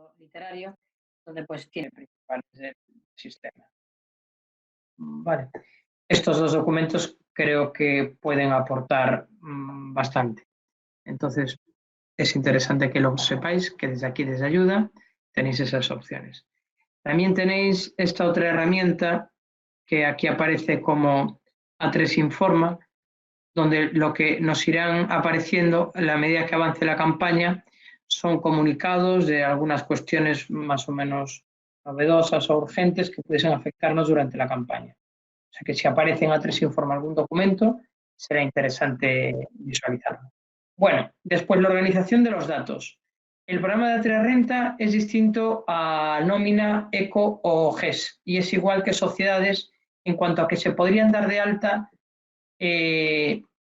modo literario, donde pues tiene principales del sistema. Vale. Estos dos documentos creo que pueden aportar bastante. Entonces, es interesante que lo sepáis, que desde aquí, desde ayuda, tenéis esas opciones. También tenéis esta otra herramienta que aquí aparece como A3 Informa, donde lo que nos irán apareciendo a la medida que avance la campaña son comunicados de algunas cuestiones más o menos novedosas o urgentes que pudiesen afectarnos durante la campaña. O sea que si aparece en A3 Informa algún documento, será interesante visualizarlo. Bueno, después la organización de los datos. El programa de A3 Renta es distinto a nómina, eco o GES y es igual que sociedades en cuanto a que se podrían dar de alta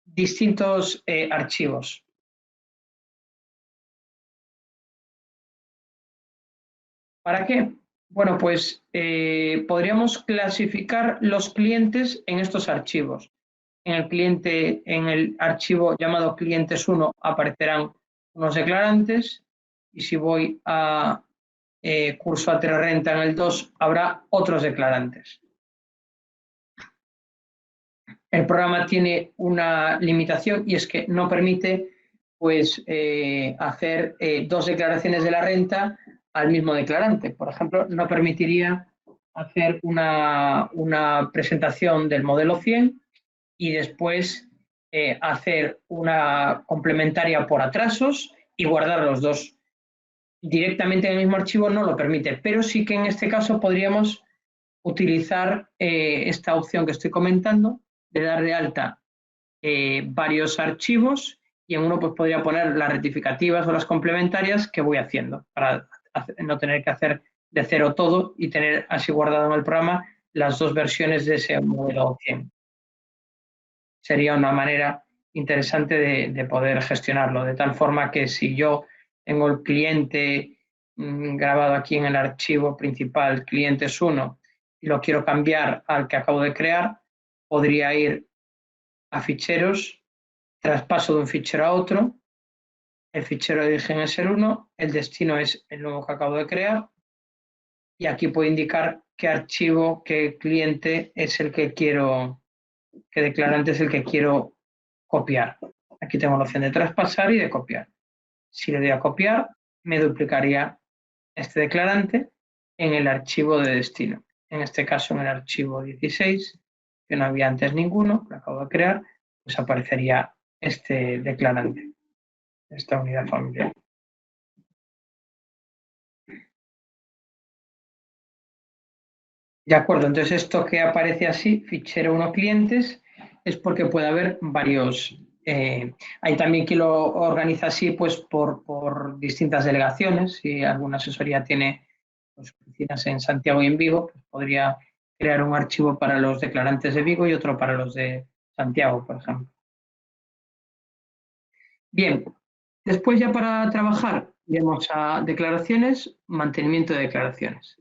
distintos archivos. ¿Para qué? Bueno, pues podríamos clasificar los clientes en estos archivos. En el archivo llamado clientes 1 aparecerán unos declarantes y si voy a curso A3 Renta en el 2 habrá otros declarantes. El programa tiene una limitación y es que no permite pues, hacer dos declaraciones de la renta al mismo declarante. Por ejemplo, no permitiría hacer una presentación del modelo 100 y después hacer una complementaria por atrasos y guardar los dos. Directamente en el mismo archivo no lo permite, pero sí que en este caso podríamos utilizar esta opción que estoy comentando, de dar de alta varios archivos y en uno pues podría poner las rectificativas o las complementarias que voy haciendo para no tener que hacer de cero todo y tener así guardado en el programa las dos versiones de ese modelo 100. Sería una manera interesante de poder gestionarlo, de tal forma que si yo tengo el cliente grabado aquí en el archivo principal, clientes 1, y lo quiero cambiar al que acabo de crear, podría ir a ficheros, traspaso de un fichero a otro, el fichero de origen es el 1, el destino es el nuevo que acabo de crear, y aquí puedo indicar qué archivo, qué cliente es el que quiero, qué declarante es el que quiero copiar. Aquí tengo la opción de traspasar y de copiar. Si le doy a copiar, me duplicaría este declarante en el archivo de destino. En este caso, en el archivo 16, que no había antes ninguno, lo acabo de crear, pues aparecería este declarante, esta unidad familiar. De acuerdo, entonces esto que aparece así, fichero 1 clientes, es porque puede haber varios. Hay también quien lo organiza así pues por distintas delegaciones. Si alguna asesoría tiene pues, oficinas en Santiago y en Vigo, pues podría crear un archivo para los declarantes de Vigo y otro para los de Santiago, por ejemplo. Bien, después ya para trabajar, iremos a declaraciones, mantenimiento de declaraciones.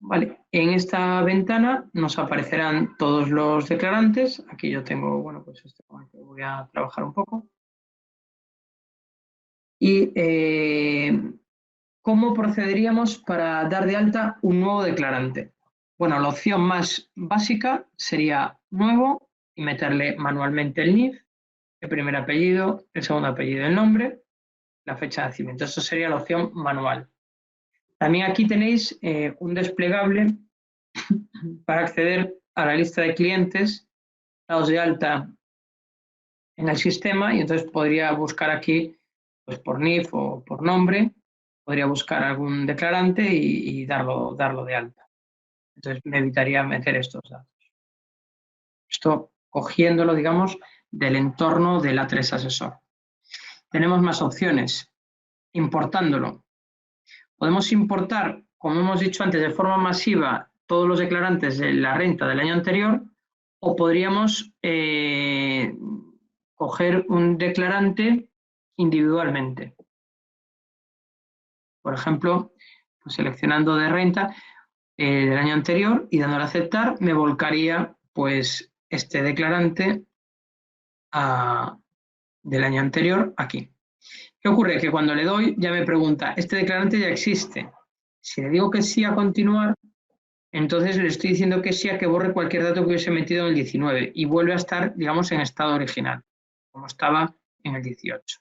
Vale, en esta ventana nos aparecerán todos los declarantes. Aquí yo tengo, bueno, pues este con el que voy a trabajar un poco. Y ¿cómo procederíamos para dar de alta un nuevo declarante? Bueno, la opción más básica sería nuevo y meterle manualmente el NIF, el primer apellido, el segundo apellido, el nombre, la fecha de nacimiento. Eso sería la opción manual. También aquí tenéis un desplegable para acceder a la lista de clientes dados de alta en el sistema y entonces podría buscar aquí pues por NIF o por nombre, podría buscar algún declarante y darlo de alta. Entonces me evitaría meter estos datos. Esto cogiéndolo, digamos, del entorno del A3 Asesor. Tenemos más opciones. Importándolo. Podemos importar, como hemos dicho antes, de forma masiva todos los declarantes de la renta del año anterior o podríamos coger un declarante individualmente. Por ejemplo, pues seleccionando de renta del año anterior y dándole a aceptar, me volcaría pues este declarante del año anterior aquí. ¿Qué ocurre? Que cuando le doy ya me pregunta, este declarante ya existe. Si le digo que sí a continuar, entonces le estoy diciendo que sí a que borre cualquier dato que hubiese metido en el 19 y vuelve a estar, digamos, en estado original, como estaba en el 18.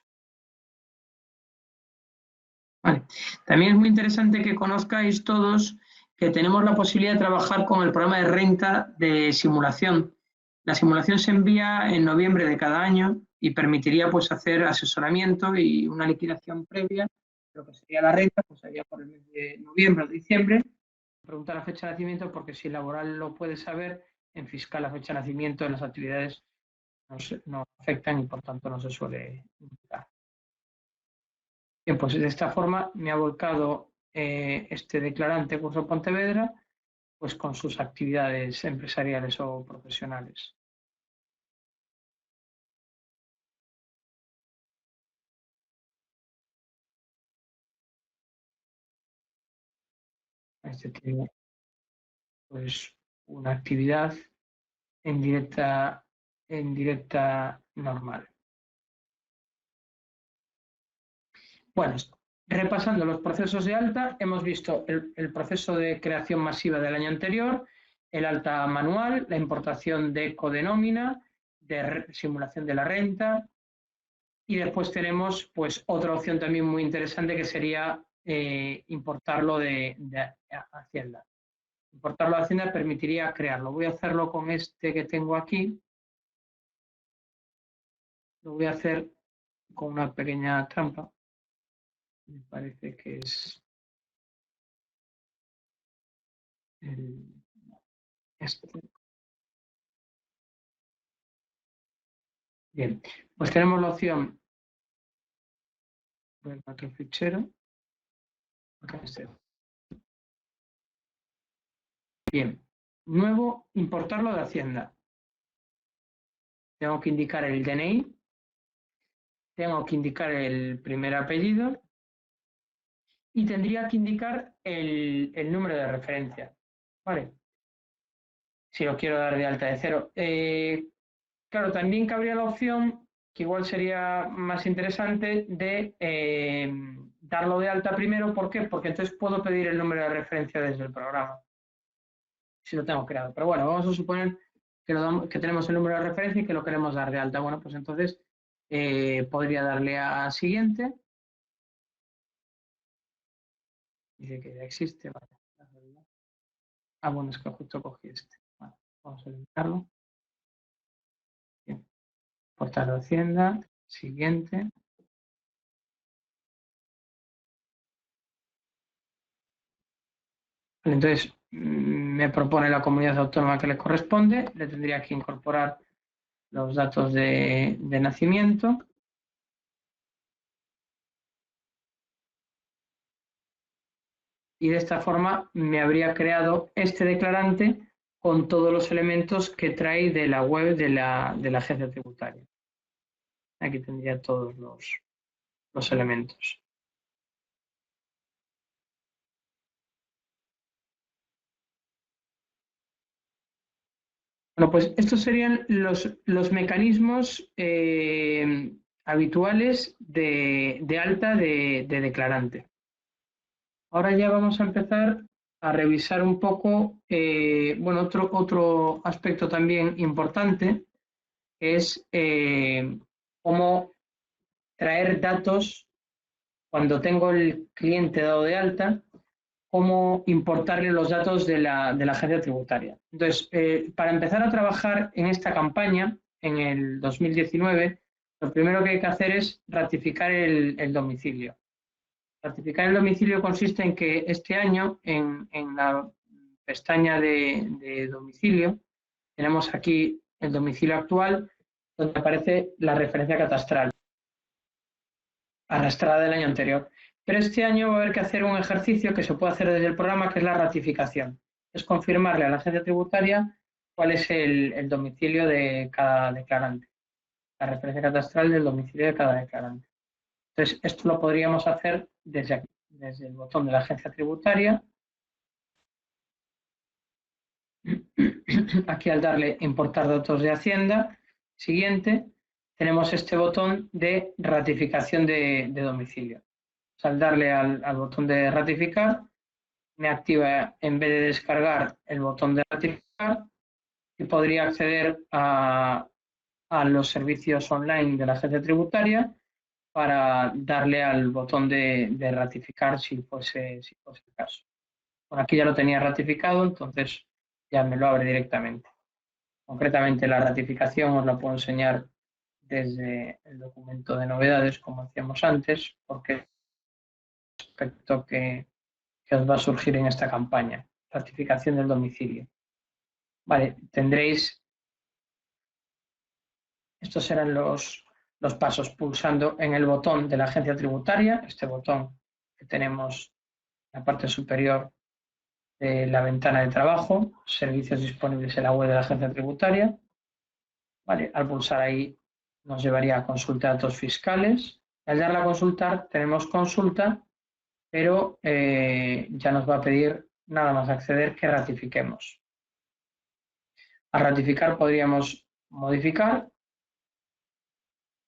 Vale. También es muy interesante que conozcáis todos que tenemos la posibilidad de trabajar con el programa de renta de simulación. La simulación se envía en noviembre de cada año y permitiría pues, hacer asesoramiento y una liquidación previa de lo que sería la renta, pues sería por el mes de noviembre o diciembre. Pregunta la fecha de nacimiento porque si laboral lo puede saber, en fiscal la fecha de nacimiento en las actividades no afectan y por tanto no se suele imputar. Bien, pues de esta forma me ha volcado este declarante Curso Pontevedra pues con sus actividades empresariales o profesionales. Este tiene pues una actividad en directa normal. Bueno, repasando los procesos de alta, hemos visto el proceso de creación masiva del año anterior, el alta manual, la importación de codemónina, de simulación de la renta, y después tenemos pues otra opción también muy interesante que sería importarlo de Hacienda. Importarlo de Hacienda permitiría crearlo. Voy a hacerlo con este que tengo aquí. Lo voy a hacer con una pequeña trampa. Me parece que es este. Bien, pues tenemos la opción del otro fichero. Bien, nuevo, importarlo de Hacienda. Tengo que indicar el DNI, tengo que indicar el primer apellido y tendría que indicar el número de referencia. ¿Vale? Si lo quiero dar de alta de cero. Claro, también cabría la opción, que igual sería más interesante, de darlo de alta primero. ¿Por qué? Porque entonces puedo pedir el número de referencia desde el programa, si lo tengo creado. Pero bueno, vamos a suponer que tenemos el número de referencia y que lo queremos dar de alta. Bueno, pues entonces podría darle a siguiente. Dice que ya existe. Vale. Ah, bueno, es que justo cogí este. Vale, vamos a eliminarlo. Bien. Portal de Hacienda. Siguiente. Entonces, me propone la comunidad autónoma que le corresponde. Le tendría que incorporar los datos de nacimiento. Y de esta forma me habría creado este declarante con todos los elementos que trae de la web de la agencia tributaria. Aquí tendría todos los elementos. Bueno, pues estos serían los mecanismos habituales de alta de declarante. Ahora ya vamos a empezar a revisar un poco, bueno, otro aspecto también importante es cómo traer datos cuando tengo el cliente dado de alta, cómo importarle los datos de la agencia tributaria. Entonces, para empezar a trabajar en esta campaña, en el 2019, lo primero que hay que hacer es ratificar el domicilio. Ratificar el domicilio consiste en que este año, en la pestaña de domicilio, tenemos aquí el domicilio actual, donde aparece la referencia catastral, arrastrada del año anterior. Pero este año va a haber que hacer un ejercicio que se puede hacer desde el programa, que es la ratificación. Es confirmarle a la agencia tributaria cuál es el domicilio de cada declarante, la referencia catastral del domicilio de cada declarante. Entonces, esto lo podríamos hacer desde aquí, desde el botón de la agencia tributaria. Aquí al darle importar datos de Hacienda, siguiente, tenemos este botón de ratificación de domicilio. O sea, al darle al botón de ratificar, me activa, en vez de descargar, el botón de ratificar y podría acceder a los servicios online de la agencia tributaria para darle al botón de ratificar si fuese el caso. Bueno, aquí ya lo tenía ratificado, entonces ya me lo abre directamente. Concretamente la ratificación os la puedo enseñar desde el documento de novedades, como hacíamos antes, porque es el aspecto que os va a surgir en esta campaña, ratificación del domicilio. Vale, tendréis, estos serán los pasos, pulsando en el botón de la agencia tributaria, este botón que tenemos en la parte superior de la ventana de trabajo, servicios disponibles en la web de la agencia tributaria. Vale, al pulsar ahí nos llevaría a consulta de datos fiscales. Al darle a consultar tenemos consulta, pero ya nos va a pedir nada más acceder que ratifiquemos. Al ratificar podríamos modificar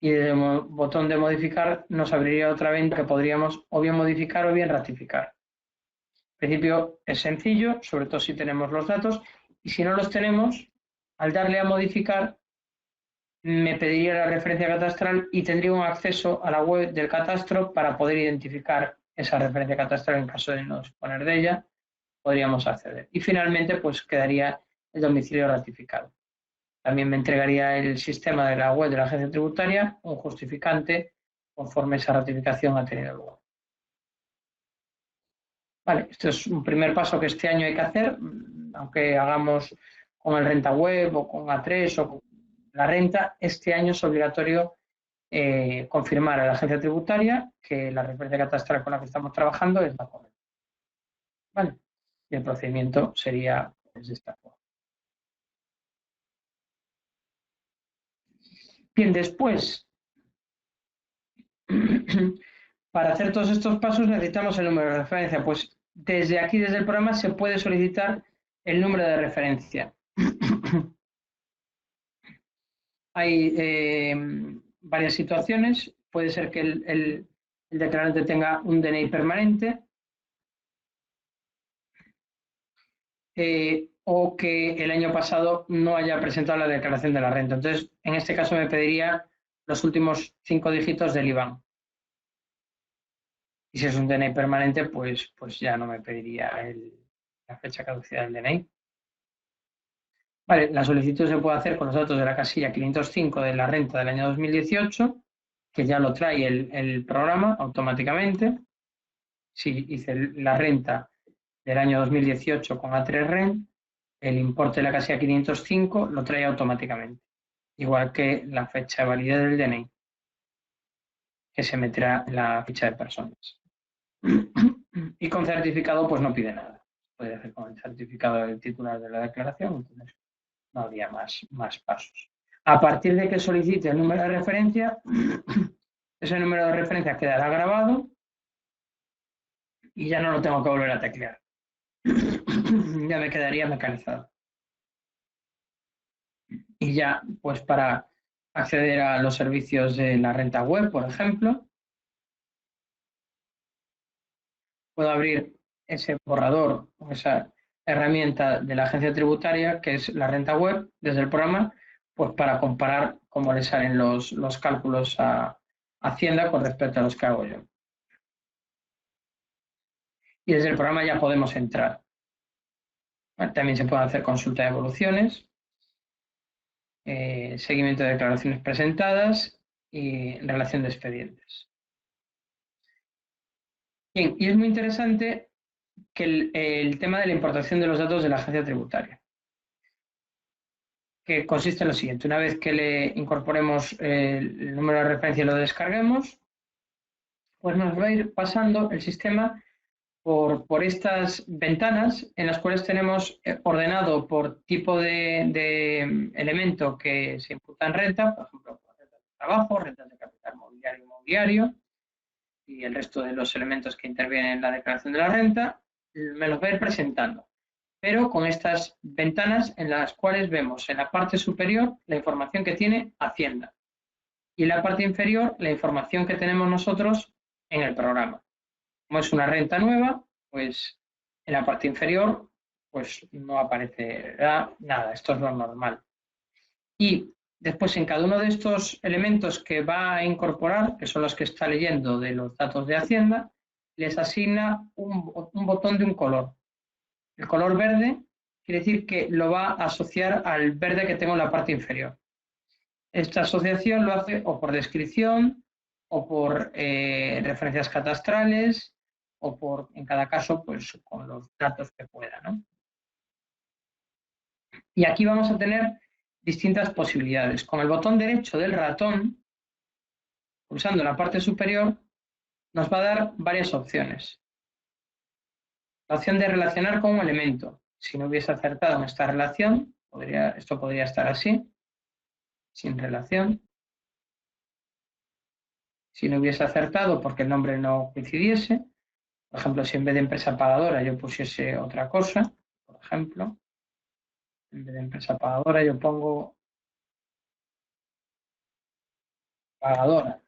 y desde el botón de modificar nos abriría otra ventana que podríamos o bien modificar o bien ratificar. En principio es sencillo, sobre todo si tenemos los datos, y si no los tenemos, al darle a modificar me pediría la referencia catastral y tendría un acceso a la web del catastro para poder identificar esa referencia catastral en caso de no disponer de ella, podríamos acceder. Y finalmente pues quedaría el domicilio ratificado. También me entregaría el sistema de la web de la agencia tributaria un justificante conforme esa ratificación ha tenido lugar. Vale, esto es un primer paso que este año hay que hacer, aunque hagamos con el Renta Web o con A3 o con la renta, este año es obligatorio confirmar a la agencia tributaria que la referencia catastral con la que estamos trabajando es la correcta. Vale, y el procedimiento sería pues, de esta forma. Bien, después, para hacer todos estos pasos necesitamos el número de referencia. Pues desde aquí, desde el programa, se puede solicitar el número de referencia. Hay varias situaciones. Puede ser que el declarante tenga un DNI permanente o que el año pasado no haya presentado la declaración de la renta. Entonces, en este caso me pediría los últimos 5 dígitos del IBAN. Y si es un DNI permanente, pues ya no me pediría la fecha caducidad del DNI. Vale, la solicitud se puede hacer con los datos de la casilla 505 de la renta del año 2018, que ya lo trae el programa automáticamente. Si hice la renta del año 2018 con A3REN, el importe de la casilla 505 lo trae automáticamente, igual que la fecha de validez del DNI, que se meterá en la ficha de personas. Y con certificado pues no pide nada. Puede hacer con el certificado del titular de la declaración, entonces no habría más pasos. A partir de que solicite el número de referencia, ese número de referencia quedará grabado y ya no lo tengo que volver a teclear. Ya me quedaría mecanizado. Y ya, pues para acceder a los servicios de la renta web, por ejemplo, puedo abrir ese borrador o esa herramienta de la agencia tributaria, que es la renta web, desde el programa, pues para comparar cómo le salen los cálculos a Hacienda con respecto a los que hago yo. Y desde el programa ya podemos entrar. También se puede hacer consulta de evoluciones, seguimiento de declaraciones presentadas y relación de expedientes. Bien, y es muy interesante que el tema de la importación de los datos de la agencia tributaria, que consiste en lo siguiente: una vez que le incorporemos el número de referencia y lo descarguemos, pues nos va a ir pasando el sistema por estas ventanas en las cuales tenemos ordenado por tipo de elemento que se imputa en renta, por ejemplo, rentas de trabajo, rentas de capital mobiliario y mobiliario, y el resto de los elementos que intervienen en la declaración de la renta, me los va a ir presentando, pero con estas ventanas en las cuales vemos en la parte superior la información que tiene Hacienda. y en la parte inferior la información que tenemos nosotros en el programa. Como es una renta nueva, pues en la parte inferior pues no aparecerá nada, esto es lo normal. Y después en cada uno de estos elementos que va a incorporar, que son los que está leyendo de los datos de Hacienda, les asigna un botón de un color. El color verde quiere decir que lo va a asociar al verde que tengo en la parte inferior. Esta asociación lo hace o por descripción o por referencias catastrales o por, en cada caso, pues con los datos que pueda, ¿no? Y aquí vamos a tener distintas posibilidades. Con el botón derecho del ratón, pulsando en la parte superior, nos va a dar varias opciones. La opción de relacionar con un elemento. Si no hubiese acertado en esta relación, esto podría estar así, sin relación. Si no hubiese acertado porque el nombre no coincidiese, por ejemplo, si en vez de empresa pagadora yo pusiese otra cosa, por ejemplo, en vez de empresa pagadora yo pongo pagadora.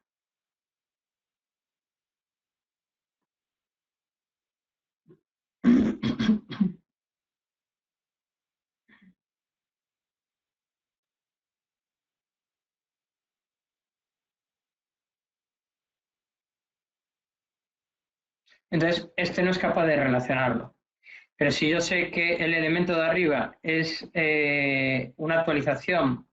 Entonces, este no es capaz de relacionarlo. Pero si yo sé que el elemento de arriba es una actualización,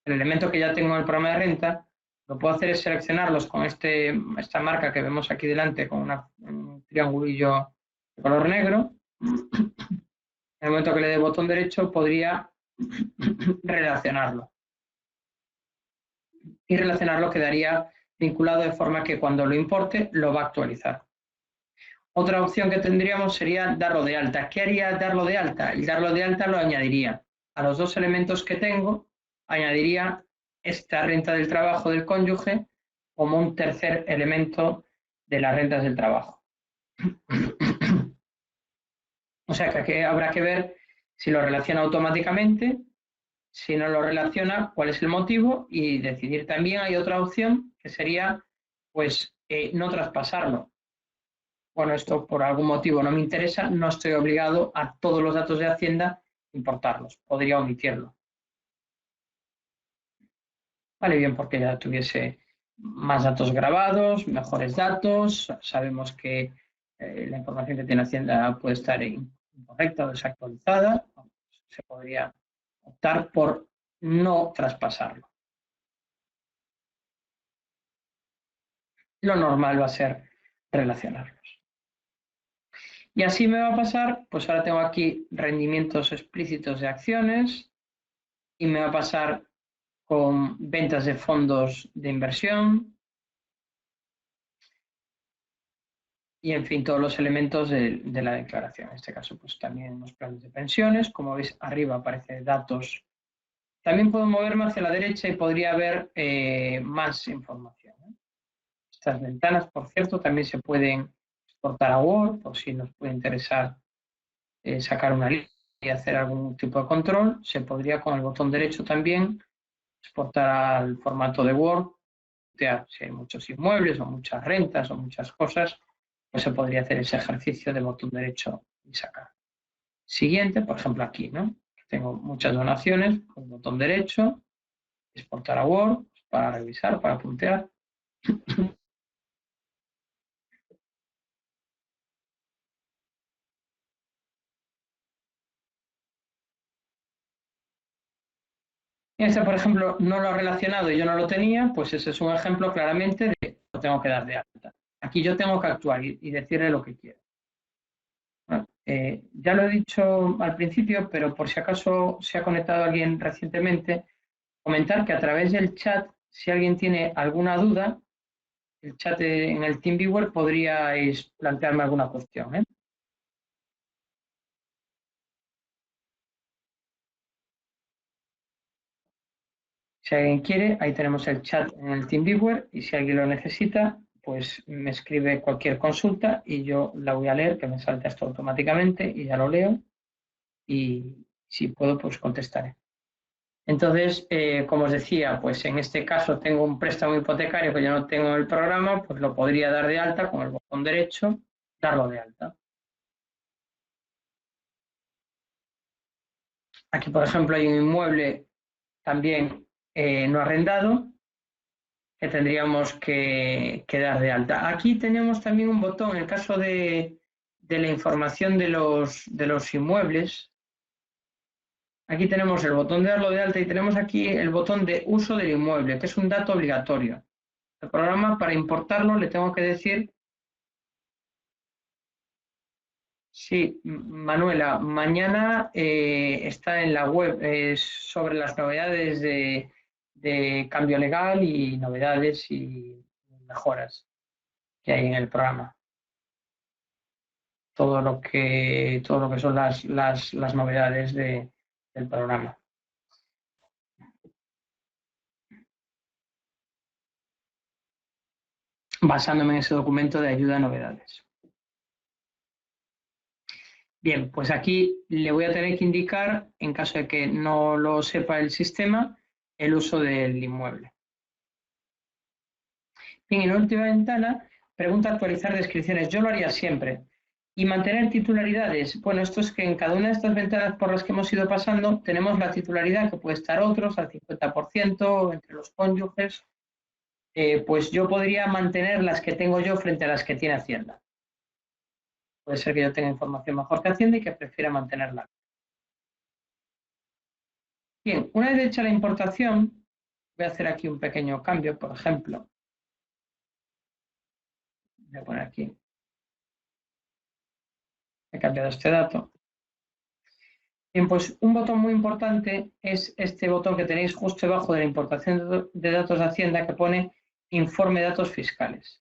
el elemento que ya tengo en el programa de renta, lo que puedo hacer es seleccionarlos con esta marca que vemos aquí delante, con un triangulillo de color negro. En el momento que le dé botón derecho, podría relacionarlo. Y relacionarlo quedaría vinculado de forma que cuando lo importe, lo va a actualizar. Otra opción que tendríamos sería darlo de alta. ¿Qué haría darlo de alta? El darlo de alta lo añadiría a los dos elementos que tengo, añadiría esta renta del trabajo del cónyuge como un tercer elemento de las rentas del trabajo. O sea que aquí habrá que ver si lo relaciona automáticamente, si no lo relaciona, cuál es el motivo y decidir también. Hay otra opción que sería pues no traspasarlo. Bueno, esto por algún motivo no me interesa, no estoy obligado a todos los datos de Hacienda importarlos, podría omitirlo. Vale, bien, porque ya tuviese más datos grabados, mejores datos, sabemos que la información que tiene Hacienda puede estar incorrecta o desactualizada, se podría optar por no traspasarlo. Lo normal va a ser relacionarlos. Y así me va a pasar, pues ahora tengo aquí rendimientos explícitos de acciones y me va a pasar con ventas de fondos de inversión y, en fin, todos los elementos de la declaración. En este caso, pues también los planes de pensiones. Como veis, arriba aparece datos. También puedo moverme hacia la derecha y podría haber más información. Estas ventanas, por cierto, también se pueden exportar a Word, por si nos puede interesar sacar una lista y hacer algún tipo de control. Se podría con el botón derecho también exportar al formato de Word. Si hay muchos inmuebles o muchas rentas o muchas cosas, pues se podría hacer ese ejercicio de botón derecho y sacar. Siguiente, por ejemplo aquí, ¿no? Tengo muchas donaciones, con botón derecho, exportar a Word, para revisar, para puntear. Este, por ejemplo, no lo ha relacionado y yo no lo tenía, pues ese es un ejemplo claramente de lo tengo que dar de alta. Aquí yo tengo que actuar y decirle lo que quiero. Bueno, ya lo he dicho al principio, pero por si acaso se ha conectado alguien recientemente, comentar que a través del chat, si alguien tiene alguna duda, el chat en el TeamViewer podríais plantearme alguna cuestión, ¿eh? Si alguien quiere, ahí tenemos el chat en el TeamViewer y si alguien lo necesita, pues me escribe cualquier consulta y yo la voy a leer, que me salta esto automáticamente y ya lo leo y si puedo, pues contestaré. Entonces, como os decía, pues en este caso tengo un préstamo hipotecario que yo no tengo en el programa, pues lo podría dar de alta con el botón derecho, darlo de alta. Aquí, por ejemplo, hay un inmueble también no arrendado que tendríamos que dar de alta. Aquí tenemos también un botón, en el caso de la información de los inmuebles. Aquí tenemos el botón de darlo de alta y tenemos aquí el botón de uso del inmueble, que es un dato obligatorio. El programa, para importarlo, le tengo que decir, sí, Manuela, mañana está en la web sobre las novedades de cambio legal y novedades y mejoras que hay en el programa. Todo lo que son las novedades del programa. Basándome en ese documento de ayuda a novedades. Bien, pues aquí le voy a tener que indicar, en caso de que no lo sepa el sistema, el uso del inmueble. Bien, en la última ventana, pregunta actualizar descripciones. Yo lo haría siempre. Y mantener titularidades. Bueno, esto es que en cada una de estas ventanas por las que hemos ido pasando tenemos la titularidad que puede estar otros al 50% entre los cónyuges. Pues yo podría mantener las que tengo yo frente a las que tiene Hacienda. Puede ser que yo tenga información mejor que Hacienda y que prefiera mantenerla. Bien, una vez hecha la importación, voy a hacer aquí un pequeño cambio, por ejemplo. Voy a poner aquí. He cambiado este dato. Bien, pues un botón muy importante es este botón que tenéis justo debajo de la importación de datos de Hacienda que pone Informe de datos fiscales.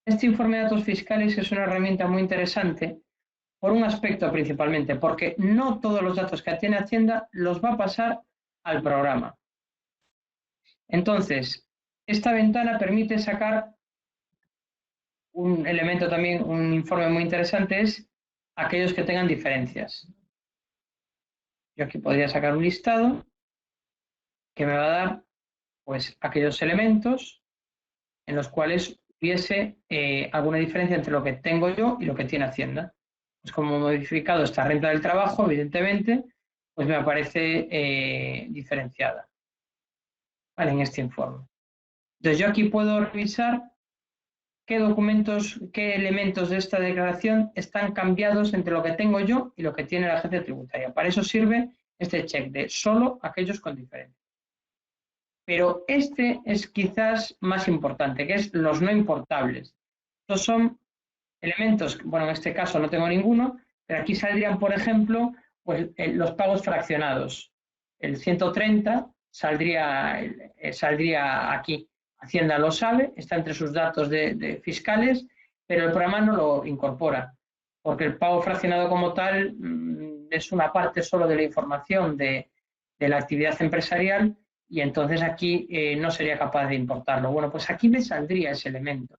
Este informe de datos fiscales es una herramienta muy interesante por un aspecto principalmente, porque no todos los datos que tiene Hacienda los va a pasar al programa. Entonces, esta ventana permite sacar un elemento también, un informe muy interesante, es aquellos que tengan diferencias. Yo aquí podría sacar un listado que me va a dar pues aquellos elementos en los cuales hubiese alguna diferencia entre lo que tengo yo y lo que tiene Hacienda. Pues como he modificado esta renta del trabajo, evidentemente, pues me aparece diferenciada, ¿vale? En este informe. Entonces yo aquí puedo revisar qué documentos, qué elementos de esta declaración están cambiados entre lo que tengo yo y lo que tiene la agencia tributaria. Para eso sirve este check de solo aquellos con diferencia. Pero este es quizás más importante, que es los no importables. Estos son elementos, bueno, en este caso no tengo ninguno, pero aquí saldrían, por ejemplo, pues, los pagos fraccionados. El 130 saldría aquí. Hacienda lo sabe, está entre sus datos de fiscales, pero el programa no lo incorpora, porque el pago fraccionado como tal es una parte solo de la información de la actividad empresarial y entonces aquí no sería capaz de importarlo. Bueno, pues aquí me saldría ese elemento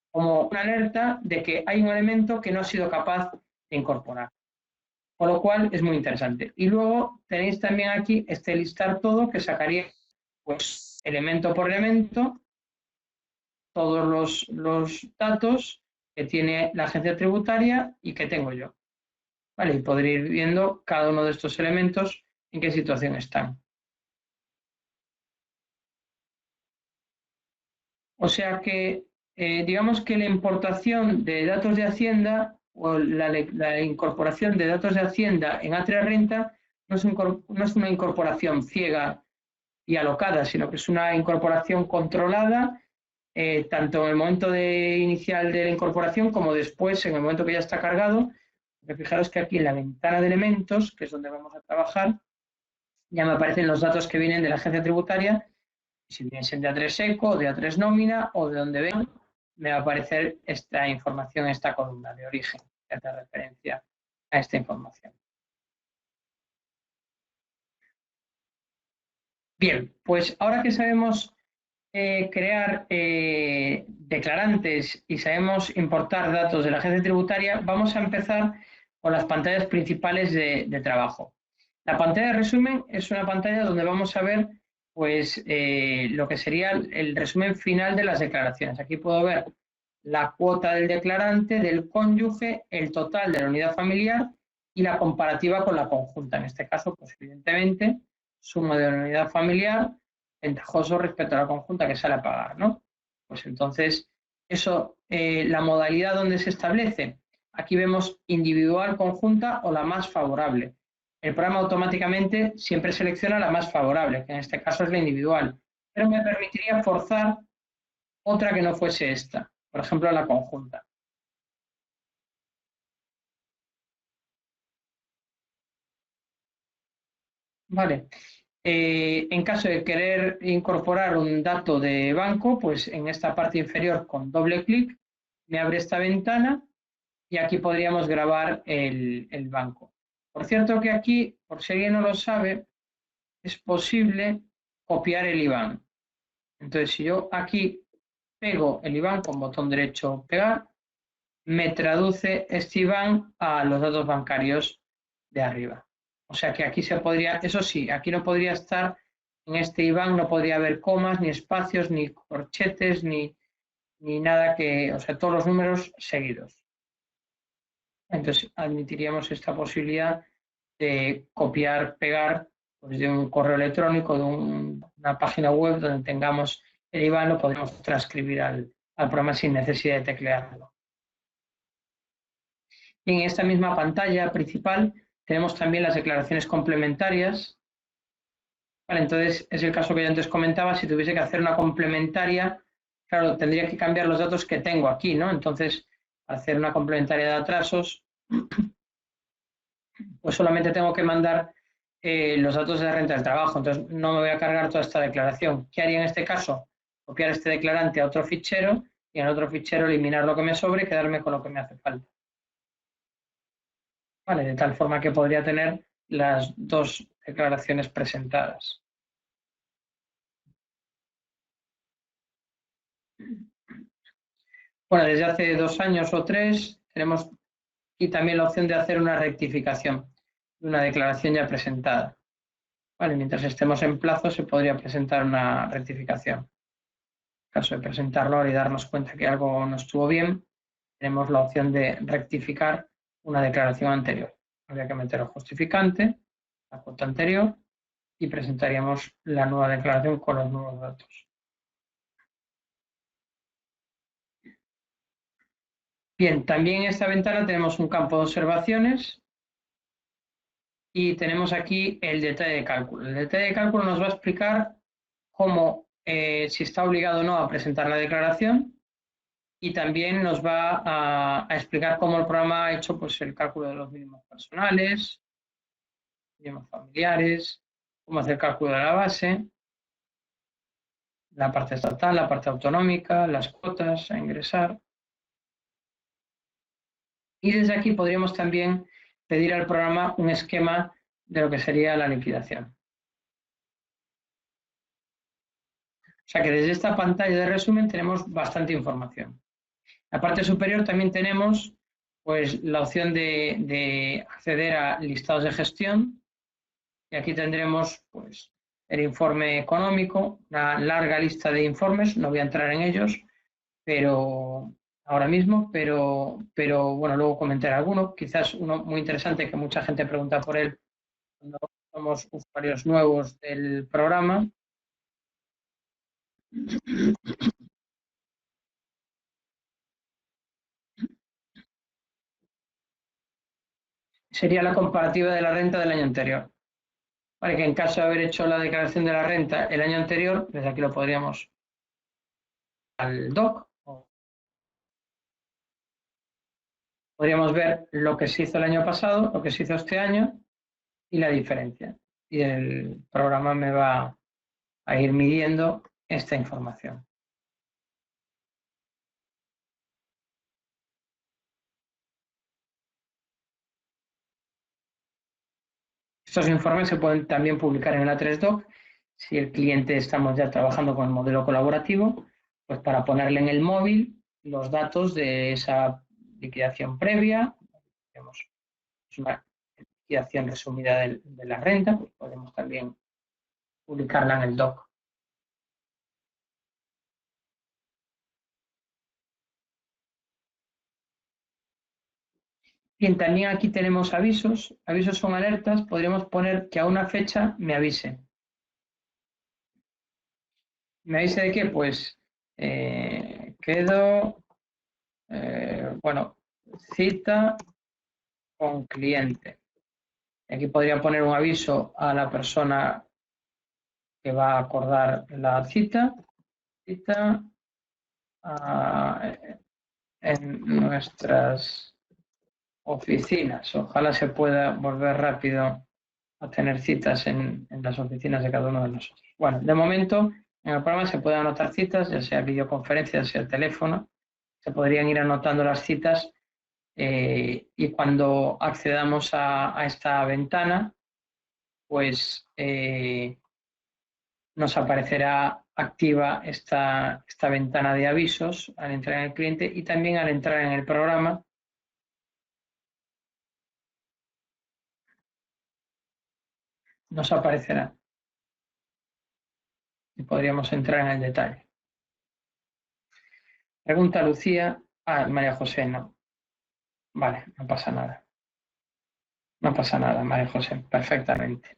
como una alerta de que hay un elemento que no ha sido capaz de incorporar. Con lo cual es muy interesante. Y luego tenéis también aquí este listar todo que sacaría pues elemento por elemento todos los datos que tiene la agencia tributaria y que tengo yo. ¿Vale? Y podré ir viendo cada uno de estos elementos en qué situación están. O sea que digamos que la importación de datos de Hacienda o la incorporación de datos de Hacienda en Atria Renta no es una incorporación ciega y alocada, sino que es una incorporación controlada tanto en el momento inicial de la incorporación como después, en el momento que ya está cargado. Porque fijaros que aquí en la ventana de elementos, que es donde vamos a trabajar, ya me aparecen los datos que vienen de la agencia tributaria. Si vienen de A3 Eco, de A3 Nómina o de donde vengan, me va a aparecer esta información, esta columna de origen, que hace referencia a esta información. Bien, pues ahora que sabemos crear declarantes y sabemos importar datos de la agencia tributaria, vamos a empezar con las pantallas principales de trabajo. La pantalla de resumen es una pantalla donde vamos a ver pues, lo que sería el resumen final de las declaraciones. Aquí puedo ver la cuota del declarante, del cónyuge, el total de la unidad familiar y la comparativa con la conjunta. En este caso, pues evidentemente, suma de la unidad familiar, ventajoso respecto a la conjunta que sale a pagar, ¿no? Pues entonces, eso, la modalidad donde se establece, aquí vemos individual, conjunta o la más favorable. El programa automáticamente siempre selecciona la más favorable, que en este caso es la individual, pero me permitiría forzar otra que no fuese esta, por ejemplo, la conjunta. Vale. En caso de querer incorporar un dato de banco, pues en esta parte inferior con doble clic me abre esta ventana y aquí podríamos grabar el banco. Por cierto que aquí, por si alguien no lo sabe, es posible copiar el IBAN. Entonces, si yo aquí pego el IBAN con botón derecho pegar, me traduce este IBAN a los datos bancarios de arriba. O sea que aquí se podría, eso sí, aquí no podría estar, en este IBAN no podría haber comas, ni espacios, ni corchetes, ni nada que, o sea, todos los números seguidos. Entonces admitiríamos esta posibilidad de copiar, pegar pues, de un correo electrónico, de una página web donde tengamos el IBAN, lo podemos transcribir al programa sin necesidad de teclearlo. Y en esta misma pantalla principal tenemos también las declaraciones complementarias. Vale, entonces, es el caso que yo antes comentaba, si tuviese que hacer una complementaria, claro, tendría que cambiar los datos que tengo aquí, ¿no? Entonces, hacer una complementaria de atrasos, pues solamente tengo que mandar los datos de la renta del trabajo, entonces no me voy a cargar toda esta declaración. ¿Qué haría en este caso? Copiar este declarante a otro fichero y en otro fichero eliminar lo que me sobre y quedarme con lo que me hace falta. Vale, de tal forma que podría tener las dos declaraciones presentadas. Bueno, desde hace 2 años o 3 tenemos aquí también la opción de hacer una rectificación de una declaración ya presentada. Vale, mientras estemos en plazo se podría presentar una rectificación. En caso de presentarlo ahora y darnos cuenta que algo no estuvo bien, tenemos la opción de rectificar una declaración anterior. Habría que meter el justificante, la cuota anterior y presentaríamos la nueva declaración con los nuevos datos. Bien, también en esta ventana tenemos un campo de observaciones y tenemos aquí el detalle de cálculo. El detalle de cálculo nos va a explicar cómo, si está obligado o no a presentar la declaración y también nos va a explicar cómo el programa ha hecho pues, el cálculo de los mínimos personales, mínimos familiares, cómo hacer el cálculo de la base, la parte estatal, la parte autonómica, las cuotas a ingresar. Y desde aquí podríamos también pedir al programa un esquema de lo que sería la liquidación. O sea que desde esta pantalla de resumen tenemos bastante información. En la parte superior también tenemos pues, la opción de acceder a listados de gestión y aquí tendremos pues, el informe económico, una larga lista de informes, no voy a entrar en ellos, pero ahora mismo, pero bueno, luego comentaré alguno, quizás uno muy interesante que mucha gente pregunta por él cuando somos usuarios nuevos del programa. Sería la comparativa de la renta del año anterior. Vale, que en caso de haber hecho la declaración de la renta el año anterior, desde aquí lo podríamos al doc, podríamos ver lo que se hizo el año pasado, lo que se hizo este año y la diferencia. Y el programa me va a ir midiendo esta información. Estos informes se pueden también publicar en el A3Doc si el cliente estamos ya trabajando con el modelo colaborativo, pues para ponerle en el móvil los datos de esa liquidación previa. El liquidación resumida de la renta, pues podemos también publicarla en el doc. Bien, también aquí tenemos avisos. Avisos son alertas. Podríamos poner que a una fecha me avise. ¿Me avise de qué? Pues quedo, bueno, cita con cliente. Aquí podría poner un aviso a la persona que va a acordar la cita en nuestras oficinas. Ojalá se pueda volver rápido a tener citas en las oficinas de cada uno de nosotros. Bueno, de momento en el programa se pueden anotar citas, ya sea videoconferencia, ya sea teléfono. Se podrían ir anotando las citas y cuando accedamos a esta ventana, pues nos aparecerá activa esta ventana de avisos al entrar en el cliente y también al entrar en el programa. Nos aparecerá y podríamos entrar en el detalle. Pregunta Lucía. María José, no. Vale, no pasa nada. No pasa nada, María José, perfectamente.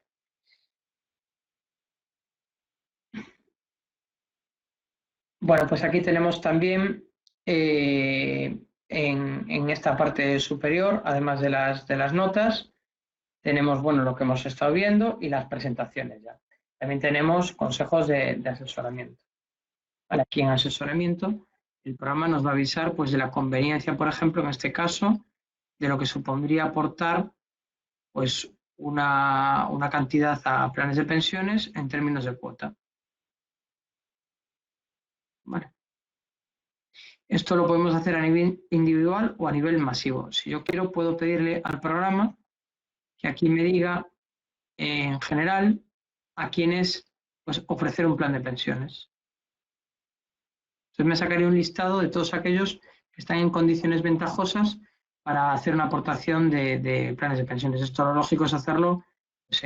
Bueno, pues aquí tenemos también en esta parte superior, además de las notas, tenemos bueno, lo que hemos estado viendo y las presentaciones ya. También tenemos consejos de asesoramiento. Vale, aquí en asesoramiento el programa nos va a avisar pues, de la conveniencia, por ejemplo, en este caso, de lo que supondría aportar pues, una cantidad a planes de pensiones en términos de cuota. Vale. Esto lo podemos hacer a nivel individual o a nivel masivo. Si yo quiero, puedo pedirle al programa que aquí me diga, en general, a quiénes pues, ofrecer un plan de pensiones. Entonces me sacaría un listado de todos aquellos que están en condiciones ventajosas para hacer una aportación de planes de pensiones. Esto lo lógico es hacerlo pues,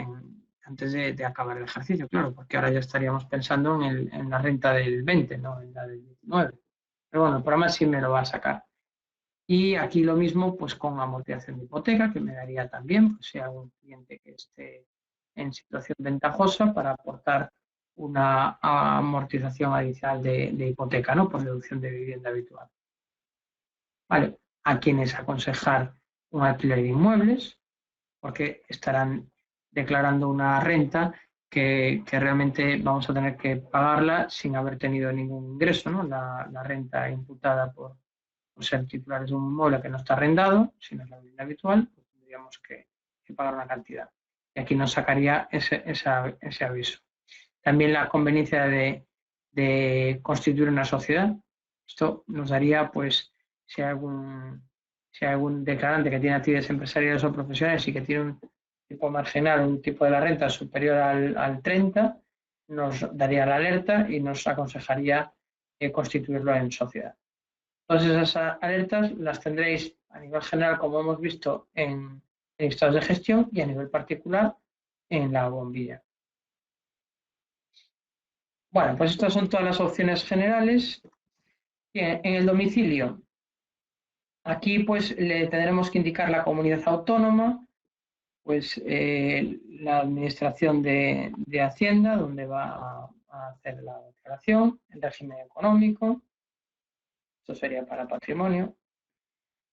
antes de acabar el ejercicio, claro, porque ahora ya estaríamos pensando en la renta del 20, no en la del 19. Pero bueno, el programa sí me lo va a sacar. Y aquí lo mismo pues con amortización de hipoteca, que me daría también, pues si hay algún cliente que esté en situación ventajosa para aportar una amortización adicional de hipoteca, ¿no? Por deducción de vivienda habitual. Vale, a quienes aconsejar un alquiler de inmuebles, porque estarán declarando una renta que realmente vamos a tener que pagarla sin haber tenido ningún ingreso, ¿no? La renta imputada por ser titulares de un inmueble que no está arrendado, sino es la vivienda habitual, pues tendríamos que pagar una cantidad. Y aquí nos sacaría ese aviso. También la conveniencia de constituir una sociedad. Esto nos daría, pues, si hay algún declarante que tiene actividades empresariales o profesionales y que tiene un tipo marginal, un tipo de la renta superior al 30, nos daría la alerta y nos aconsejaría constituirlo en sociedad. Todas esas alertas las tendréis a nivel general, como hemos visto, en estados de gestión y a nivel particular en la bombilla. Bueno, pues estas son todas las opciones generales. En el domicilio, aquí pues le tendremos que indicar la comunidad autónoma, pues la administración de Hacienda, donde va a hacer la declaración, el régimen económico, esto sería para patrimonio,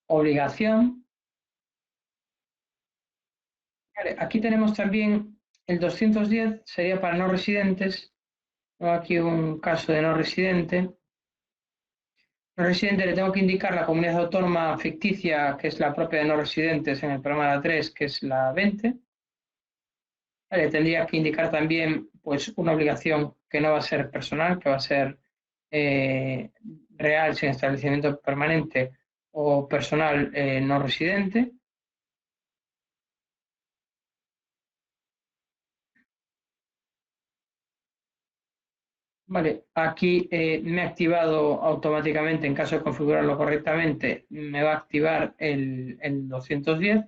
obligación. Vale, aquí tenemos también el 210, sería para no residentes. Tengo aquí un caso de no residente. No residente le tengo que indicar la comunidad autónoma ficticia, que es la propia de no residentes en el programa de la 3, que es la 20. Vale, tendría que indicar también pues, una obligación que no va a ser personal, que va a ser real sin establecimiento permanente o personal no residente. Vale, aquí me ha activado automáticamente, en caso de configurarlo correctamente, me va a activar el 210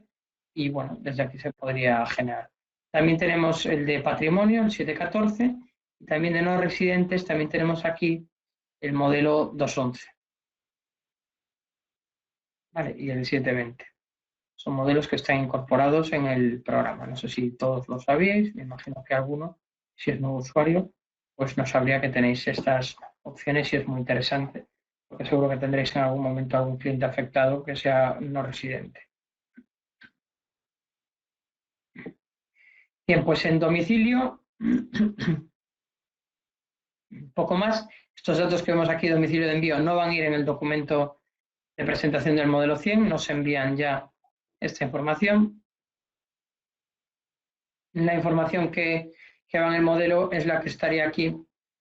y bueno, desde aquí se podría generar. También tenemos el de patrimonio, el 714, y también de no residentes, también tenemos aquí el modelo 211, ¿vale? Y el 720. Son modelos que están incorporados en el programa. No sé si todos lo sabíais, me imagino que alguno, si es nuevo usuario, pues no sabría que tenéis estas opciones y es muy interesante, porque seguro que tendréis en algún momento algún cliente afectado que sea no residente. Bien, pues en domicilio, un poco más. Estos datos que vemos aquí, domicilio de envío, no van a ir en el documento de presentación del modelo 100, nos envían ya esta información. La información que va en el modelo es la que estaría aquí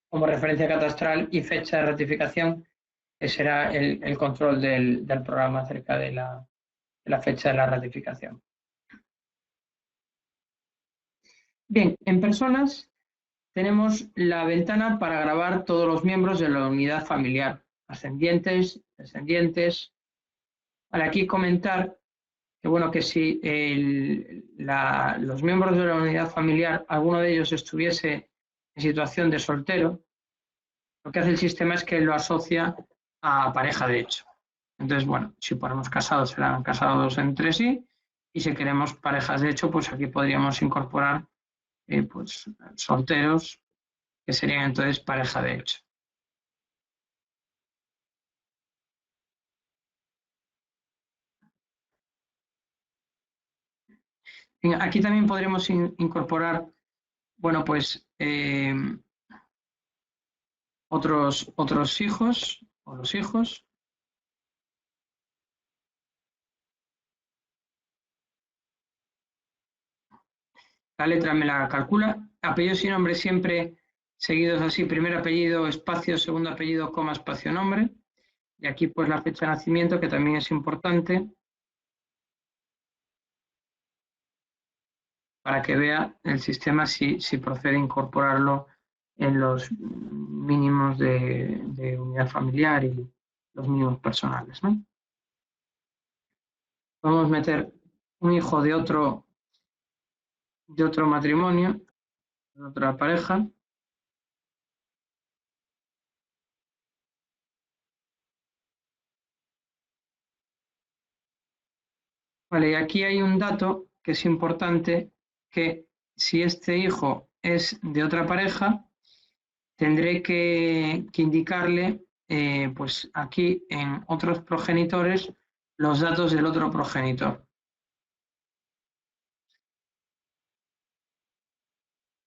como referencia catastral y fecha de ratificación, que será el control del programa acerca de la fecha de la ratificación. Bien, en personas tenemos la ventana para grabar todos los miembros de la unidad familiar, ascendientes, descendientes. Para aquí comentar que bueno, que si los miembros de la unidad familiar, alguno de ellos estuviese en situación de soltero, lo que hace el sistema es que lo asocia a pareja de hecho. Entonces, bueno, si ponemos casados, serán casados entre sí, y si queremos parejas de hecho, pues aquí podríamos incorporar pues, solteros, que serían entonces pareja de hecho. Aquí también podremos incorporar, bueno, pues otros hijos o los hijos. La letra me la calcula. Apellidos y nombre siempre seguidos así. Primer apellido, espacio, segundo apellido, coma, espacio, nombre. Y aquí pues la fecha de nacimiento, que también es importante para que vea el sistema si procede a incorporarlo en los mínimos de unidad familiar y los mínimos personales, ¿no? Podemos meter un hijo de otro matrimonio, de otra pareja. Vale, y aquí hay un dato que es importante, que si este hijo es de otra pareja, tendré que indicarle, pues aquí en otros progenitores, los datos del otro progenitor.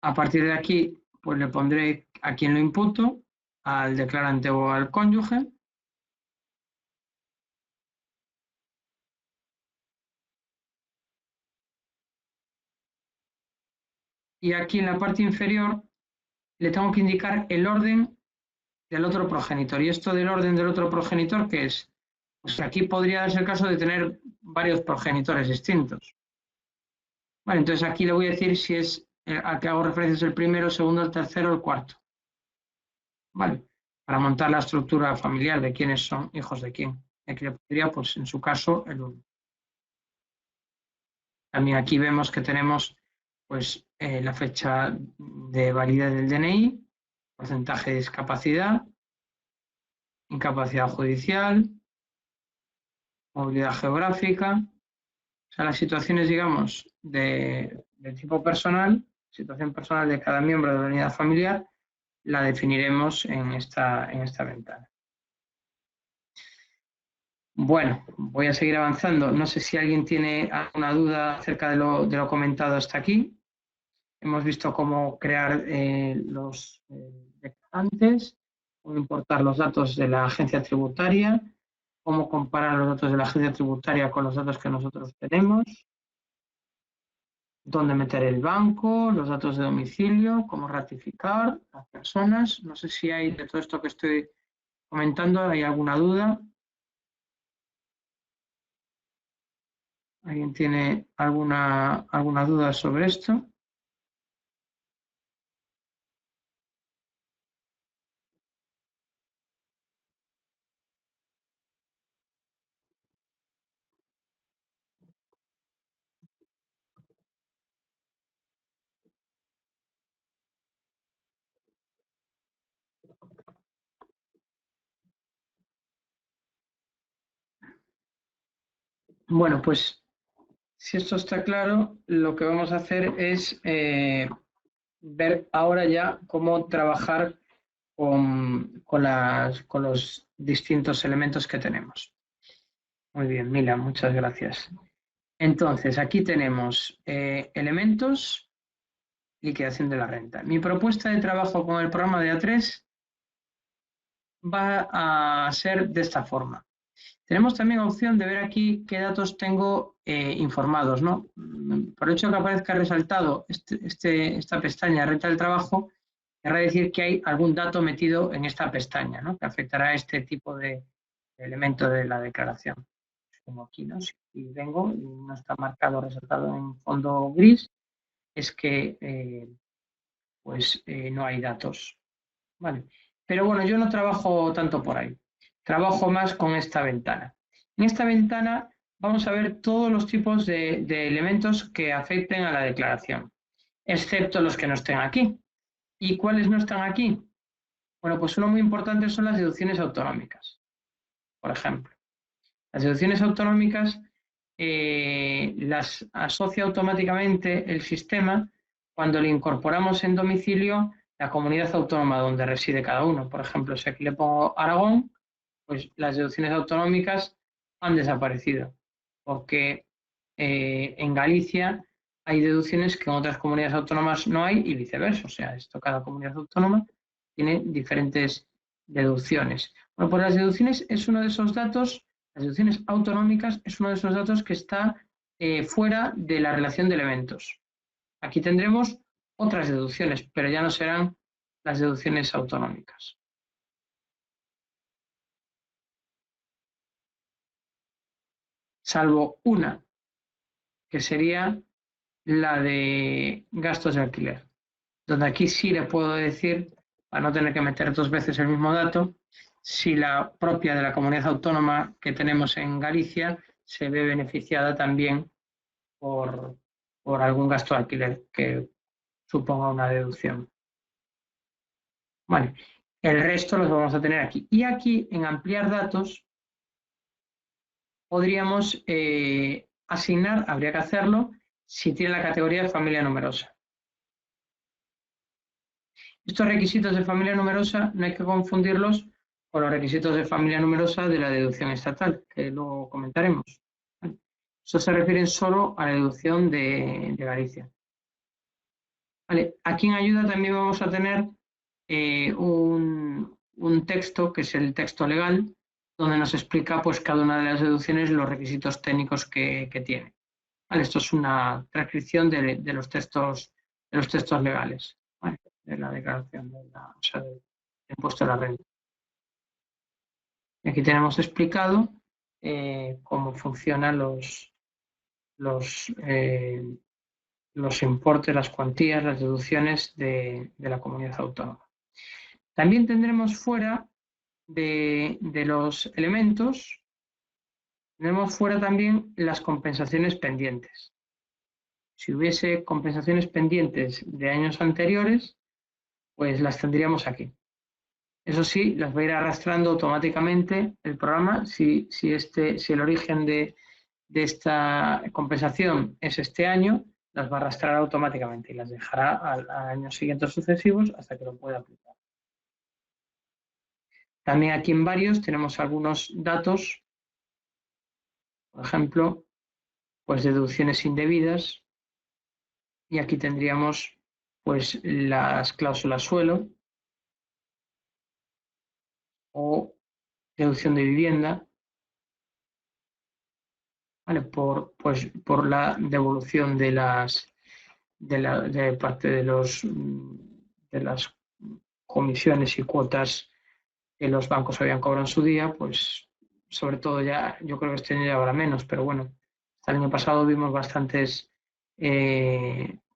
A partir de aquí, pues le pondré a quién lo imputo, al declarante o al cónyuge. Y aquí en la parte inferior le tengo que indicar el orden del otro progenitor. ¿Y esto del orden del otro progenitor qué es? Pues aquí podría darse el caso de tener varios progenitores distintos. Vale, entonces aquí le voy a decir si es a que hago referencia es el primero, el segundo, el tercero, el cuarto. Vale, para montar la estructura familiar de quiénes son hijos de quién. Aquí le pondría, pues en su caso, el uno. También aquí vemos que tenemos pues la fecha de validez del DNI, porcentaje de discapacidad, incapacidad judicial, movilidad geográfica. O sea, las situaciones, digamos, de tipo personal, situación personal de cada miembro de la unidad familiar, la definiremos en esta ventana. Bueno, voy a seguir avanzando. No sé si alguien tiene alguna duda acerca de lo comentado hasta aquí. Hemos visto cómo crear los declarantes, cómo importar los datos de la agencia tributaria, cómo comparar los datos de la agencia tributaria con los datos que nosotros tenemos, dónde meter el banco, los datos de domicilio, cómo ratificar las personas. No sé si hay de todo esto que estoy comentando, ¿hay alguna duda? ¿Alguien tiene alguna duda sobre esto? Bueno, pues si esto está claro, lo que vamos a hacer es ver ahora ya cómo trabajar con los distintos elementos que tenemos. Muy bien, Mila, muchas gracias. Entonces, aquí tenemos elementos, liquidación de la renta. Mi propuesta de trabajo con el programa de A3 va a ser de esta forma. Tenemos también opción de ver aquí qué datos tengo informados, ¿no? Por el hecho de que aparezca resaltado esta pestaña renta del trabajo, querrá decir que hay algún dato metido en esta pestaña, ¿no? Que afectará a este tipo de elemento de la declaración. Como aquí, ¿no? Si vengo y no está marcado resaltado en fondo gris, es que no hay datos. Vale. Pero bueno, yo no trabajo tanto por ahí. Trabajo más con esta ventana. En esta ventana vamos a ver todos los tipos de elementos que afecten a la declaración, excepto los que no estén aquí. ¿Y cuáles no están aquí? Bueno, pues uno muy importante son las deducciones autonómicas, por ejemplo. Las deducciones autonómicas las asocia automáticamente el sistema cuando le incorporamos en domicilio la comunidad autónoma donde reside cada uno. Por ejemplo, si aquí le pongo Aragón, pues las deducciones autonómicas han desaparecido, porque en Galicia hay deducciones que en otras comunidades autónomas no hay y viceversa. O sea, esto cada comunidad autónoma tiene diferentes deducciones. Bueno, pues las deducciones es uno de esos datos, las deducciones autonómicas es uno de esos datos que está fuera de la relación de elementos. Aquí tendremos otras deducciones, pero ya no serán las deducciones autonómicas. Salvo una, que sería la de gastos de alquiler, donde aquí sí le puedo decir, para no tener que meter dos veces el mismo dato, si la propia de la comunidad autónoma que tenemos en Galicia se ve beneficiada también por algún gasto de alquiler que suponga una deducción. Vale, el resto los vamos a tener aquí. Y aquí, en ampliar datos, podríamos asignar, habría que hacerlo, si tiene la categoría de familia numerosa. Estos requisitos de familia numerosa no hay que confundirlos con los requisitos de familia numerosa de la deducción estatal, que luego comentaremos. Eso se refiere solo a la deducción de Galicia. Vale, aquí en ayuda también vamos a tener un texto, que es el texto legal, donde nos explica pues, cada una de las deducciones y los requisitos técnicos que tiene. Vale, esto es una transcripción de los textos legales, ¿vale? De la declaración del impuesto de la renta. Y aquí tenemos explicado cómo funcionan los importes, las cuantías, las deducciones de la comunidad autónoma. También tendremos fuera de los elementos, tenemos fuera también las compensaciones pendientes. Si hubiese compensaciones pendientes de años anteriores, pues las tendríamos aquí. Eso sí, las va a ir arrastrando automáticamente el programa si el origen de esta compensación es este año, las va a arrastrar automáticamente y las dejará a años siguientes sucesivos hasta que lo pueda aplicar. También aquí en varios tenemos algunos datos, por ejemplo, pues deducciones indebidas, y aquí tendríamos pues las cláusulas suelo o deducción de vivienda, ¿vale? por la devolución de parte de las comisiones y cuotas que los bancos habían cobrado en su día, pues sobre todo ya, yo creo que este año ya habrá menos, pero bueno, hasta el año pasado vimos bastantes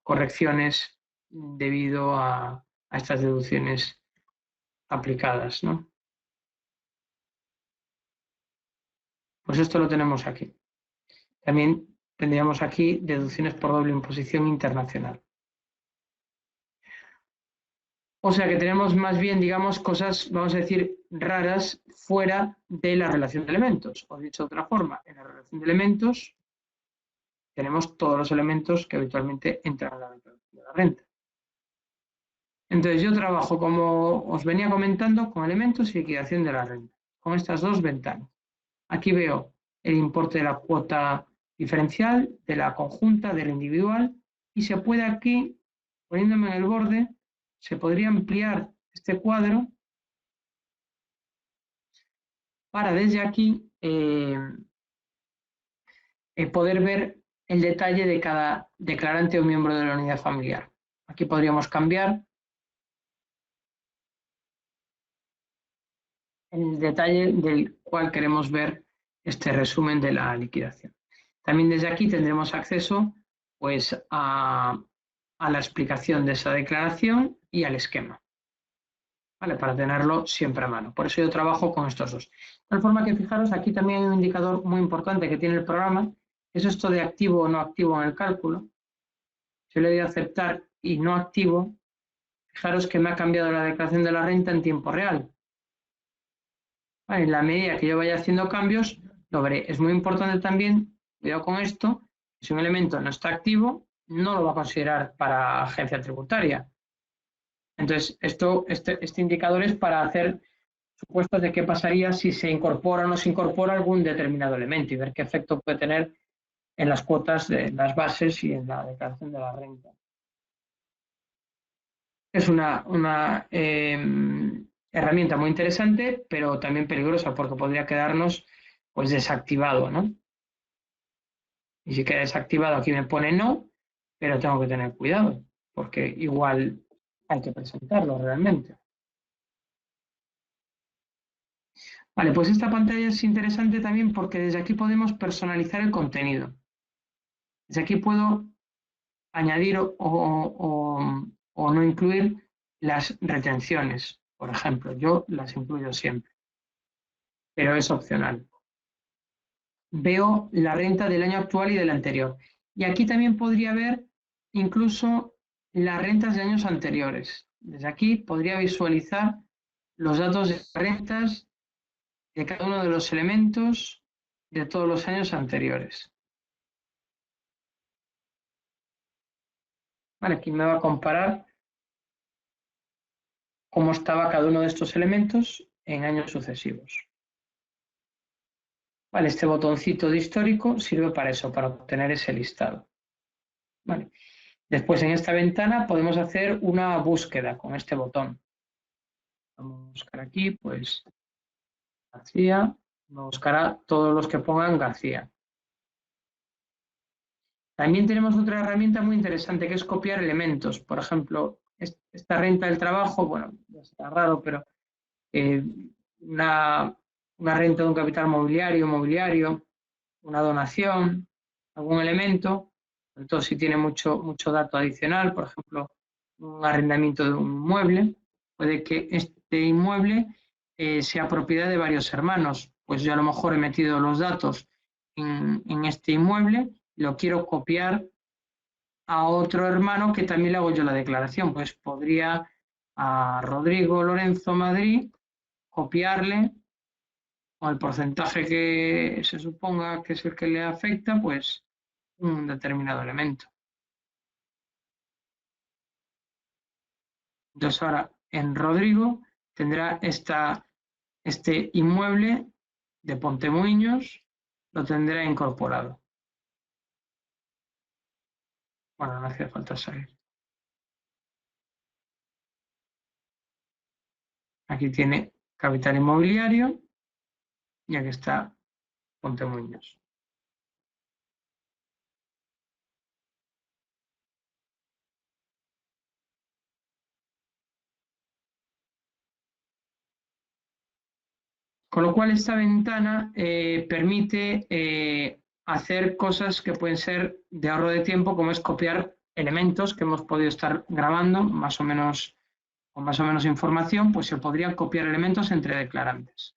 correcciones debido a estas deducciones aplicadas, ¿no? Pues esto lo tenemos aquí. También tendríamos aquí deducciones por doble imposición internacional. O sea que tenemos más bien, digamos, cosas, vamos a decir, raras fuera de la relación de elementos. O dicho de otra forma, en la relación de elementos tenemos todos los elementos que habitualmente entran en la declaración de la renta. Entonces yo trabajo, como os venía comentando, con elementos y liquidación de la renta, con estas dos ventanas. Aquí veo el importe de la cuota diferencial, de la conjunta, del individual, y se puede aquí, poniéndome en el borde, se podría ampliar este cuadro para desde aquí poder ver el detalle de cada declarante o miembro de la unidad familiar. Aquí podríamos cambiar el detalle del cual queremos ver este resumen de la liquidación. También desde aquí tendremos acceso pues, a la explicación de esa declaración y al esquema, ¿vale? Para tenerlo siempre a mano. Por eso yo trabajo con estos dos. De tal forma que fijaros, aquí también hay un indicador muy importante que tiene el programa, que es esto de activo o no activo en el cálculo. Si le doy a aceptar y no activo, fijaros que me ha cambiado la declaración de la renta en tiempo real. En la medida que yo vaya haciendo cambios, lo veré. Es muy importante también, cuidado con esto, si un elemento no está activo, no lo va a considerar para agencia tributaria. Entonces, este indicador es para hacer supuestos de qué pasaría si se incorpora o no se incorpora algún determinado elemento y ver qué efecto puede tener en las cuotas de las bases y en la declaración de la renta. Es una herramienta muy interesante, pero también peligrosa porque podría quedarnos pues desactivado, ¿no? Y si queda desactivado aquí me pone no, pero tengo que tener cuidado porque igual hay que presentarlo realmente. Vale, pues esta pantalla es interesante también porque desde aquí podemos personalizar el contenido. Desde aquí puedo añadir o no incluir las retenciones, por ejemplo. Yo las incluyo siempre, pero es opcional. Veo la renta del año actual y del anterior. Y aquí también podría ver incluso las rentas de años anteriores. Desde aquí podría visualizar los datos de rentas de cada uno de los elementos de todos los años anteriores. Vale, aquí me va a comparar cómo estaba cada uno de estos elementos en años sucesivos. Vale, este botoncito de histórico sirve para eso, para obtener ese listado. Vale. Después en esta ventana podemos hacer una búsqueda con este botón. Vamos a buscar aquí, pues, García. Me buscará todos los que pongan García. También tenemos otra herramienta muy interesante que es copiar elementos. Por ejemplo, esta renta del trabajo, bueno, ya está raro, pero una renta de un capital mobiliario, una donación, algún elemento, sobre todo si tiene mucho dato adicional, por ejemplo, un arrendamiento de un inmueble, puede que este inmueble sea propiedad de varios hermanos, pues yo a lo mejor he metido los datos en este inmueble, lo quiero copiar a otro hermano que también le hago yo la declaración, pues podría a Rodrigo Lorenzo Madrid copiarle o el porcentaje que se suponga que es el que le afecta, pues un determinado elemento. Entonces ahora en Rodrigo tendrá este inmueble de Pontemuiños, lo tendrá incorporado. Bueno, no hacía falta salir. Aquí tiene capital inmobiliario y aquí está Pontemuiños. Con lo cual esta ventana permite hacer cosas que pueden ser de ahorro de tiempo, como es copiar elementos que hemos podido estar grabando, más o menos, con más o menos información, pues se podrían copiar elementos entre declarantes.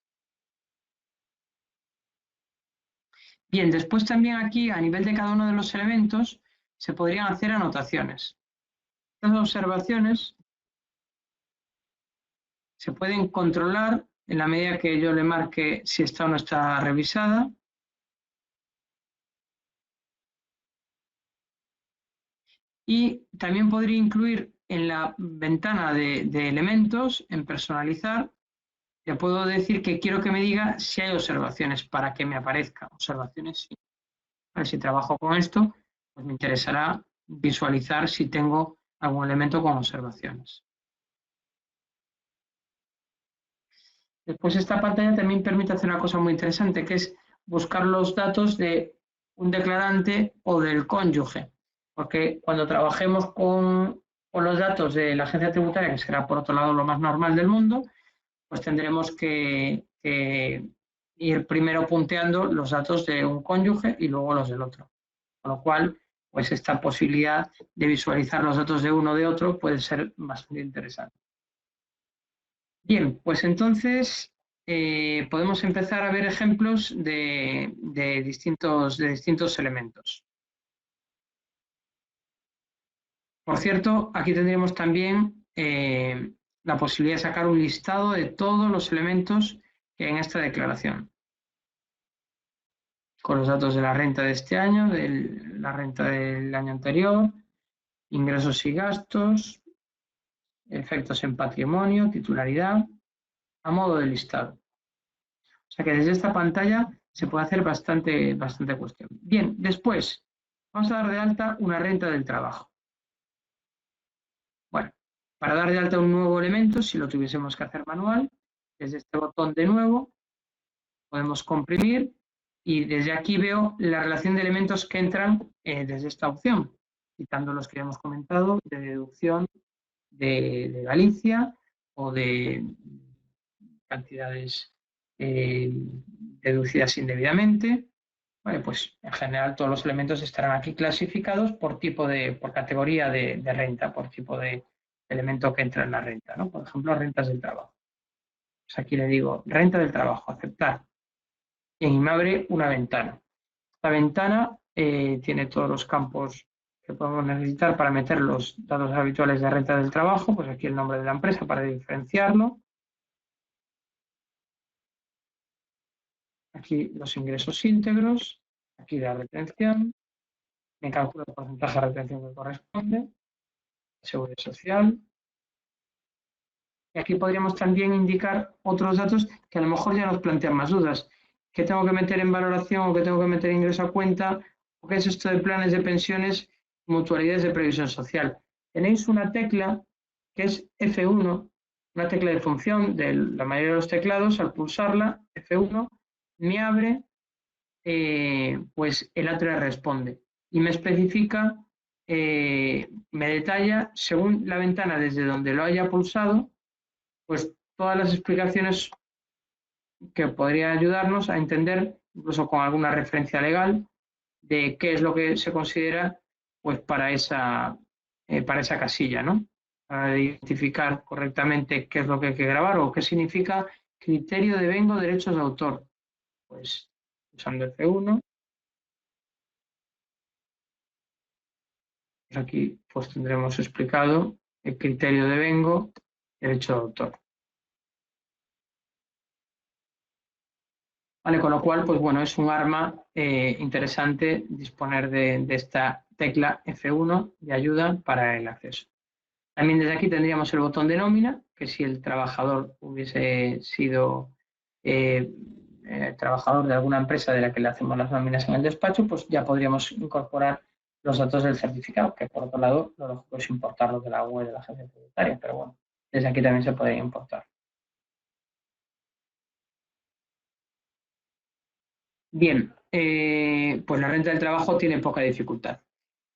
Bien, después también aquí, a nivel de cada uno de los elementos, se podrían hacer anotaciones. Estas observaciones se pueden controlar en la medida que yo le marque si está o no está revisada. Y también podría incluir en la ventana de elementos, en personalizar, le puedo decir que quiero que me diga si hay observaciones para que me aparezca. Observaciones, sí. A ver, si trabajo con esto, pues me interesará visualizar si tengo algún elemento con observaciones. Después esta pantalla también permite hacer una cosa muy interesante, que es buscar los datos de un declarante o del cónyuge. Porque cuando trabajemos con los datos de la agencia tributaria, que será por otro lado lo más normal del mundo, pues tendremos que ir primero punteando los datos de un cónyuge y luego los del otro. Con lo cual, pues esta posibilidad de visualizar los datos de uno o de otro puede ser bastante interesante. Bien, pues entonces podemos empezar a ver ejemplos de distintos elementos. Por cierto, aquí tendríamos también la posibilidad de sacar un listado de todos los elementos que hay en esta declaración, con los datos de la renta de este año, de la renta del año anterior, ingresos y gastos, efectos en patrimonio, titularidad, a modo de listado. O sea que desde esta pantalla se puede hacer bastante cuestión. Bien, después vamos a dar de alta una renta del trabajo. Bueno, para dar de alta un nuevo elemento, si lo tuviésemos que hacer manual, desde este botón de nuevo podemos comprimir y desde aquí veo la relación de elementos que entran desde esta opción, quitando los que ya hemos comentado, de deducción de Galicia o de cantidades deducidas indebidamente. Vale, pues en general todos los elementos estarán aquí clasificados por categoría de renta, por tipo de elemento que entra en la renta, ¿no? Por ejemplo, rentas del trabajo. Pues aquí le digo renta del trabajo, aceptar. Y me abre una ventana. Esta ventana tiene todos los campos que podemos necesitar para meter los datos habituales de renta del trabajo, pues aquí el nombre de la empresa para diferenciarlo. Aquí los ingresos íntegros, aquí la retención, me calculo el porcentaje de retención que corresponde, seguridad social. Y aquí podríamos también indicar otros datos que a lo mejor ya nos plantean más dudas. ¿Qué tengo que meter en valoración o qué tengo que meter en ingreso a cuenta? ¿O qué es esto de planes de pensiones, mutualidades de previsión social? Tenéis una tecla que es F1, una tecla de función de la mayoría de los teclados. Al pulsarla, F1, me abre pues el atrio responde y me especifica, me detalla según la ventana desde donde lo haya pulsado, pues todas las explicaciones que podrían ayudarnos a entender, incluso con alguna referencia legal, de qué es lo que se considera pues para esa casilla, ¿no? Para identificar correctamente qué es lo que hay que grabar o qué significa criterio de vengo derechos de autor. Pues usando F1. Aquí pues tendremos explicado el criterio de vengo, derecho de autor. Vale, con lo cual, pues bueno, es un arma interesante disponer de esta tecla F1 de ayuda para el acceso. También desde aquí tendríamos el botón de nómina, que si el trabajador hubiese sido trabajador de alguna empresa de la que le hacemos las nóminas en el despacho, pues ya podríamos incorporar los datos del certificado, que por otro lado lo lógico es importarlos de la web de la agencia tributaria, pero bueno, desde aquí también se podría importar. Bien, pues la renta del trabajo tiene poca dificultad.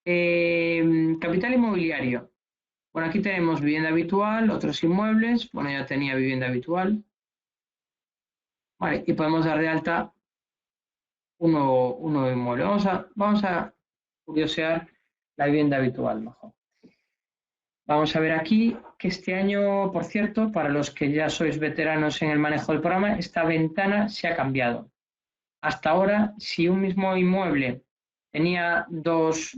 Capital inmobiliario. Bueno, aquí tenemos vivienda habitual, otros inmuebles. Bueno, ya tenía vivienda habitual. Vale, y podemos dar de alta un nuevo inmueble. Vamos a curiosear la vivienda habitual mejor. Vamos a ver aquí que este año, por cierto, para los que ya sois veteranos en el manejo del programa, esta ventana se ha cambiado. Hasta ahora, si un mismo inmueble tenía dos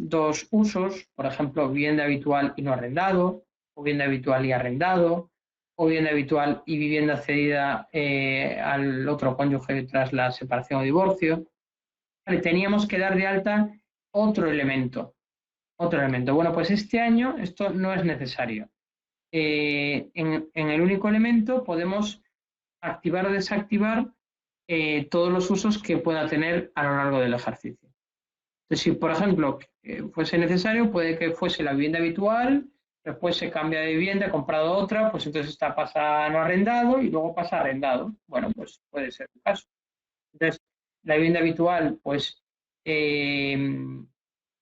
usos, por ejemplo, vivienda habitual y no arrendado, o vivienda habitual y arrendado, o vivienda habitual y vivienda cedida al otro cónyuge tras la separación o divorcio. Vale, teníamos que dar de alta otro elemento. Bueno, pues este año esto no es necesario. En el único elemento podemos activar o desactivar todos los usos que pueda tener a lo largo del ejercicio. Entonces, si por ejemplo fuese necesario, puede que fuese la vivienda habitual, después se cambia de vivienda, comprado otra, pues entonces esta pasa a no arrendado y luego pasa a arrendado. Bueno, pues puede ser el caso. Entonces, la vivienda habitual, pues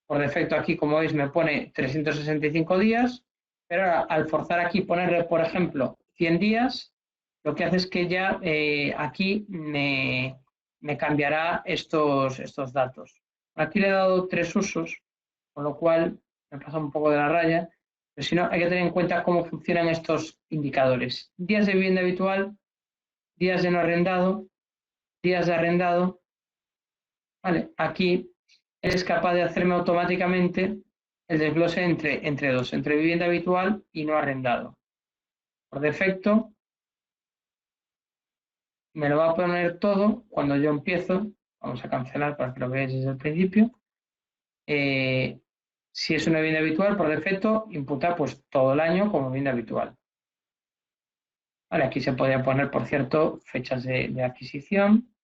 por defecto aquí, como veis, me pone 365 días, pero ahora, al forzar aquí ponerle, por ejemplo, 100 días, lo que hace es que ya aquí me cambiará estos datos. Aquí le he dado 3 usos, con lo cual me pasa un poco de la raya, pero si no, hay que tener en cuenta cómo funcionan estos indicadores. Días de vivienda habitual, días de no arrendado, días de arrendado. Vale, aquí eres capaz de hacerme automáticamente el desglose entre dos, entre vivienda habitual y no arrendado. Por defecto, me lo va a poner todo cuando yo empiezo. Vamos a cancelar para que lo veáis desde el principio. Si es una vivienda habitual, por defecto, imputa pues todo el año como vivienda habitual. Vale, aquí se podría poner, por cierto, fechas de adquisición.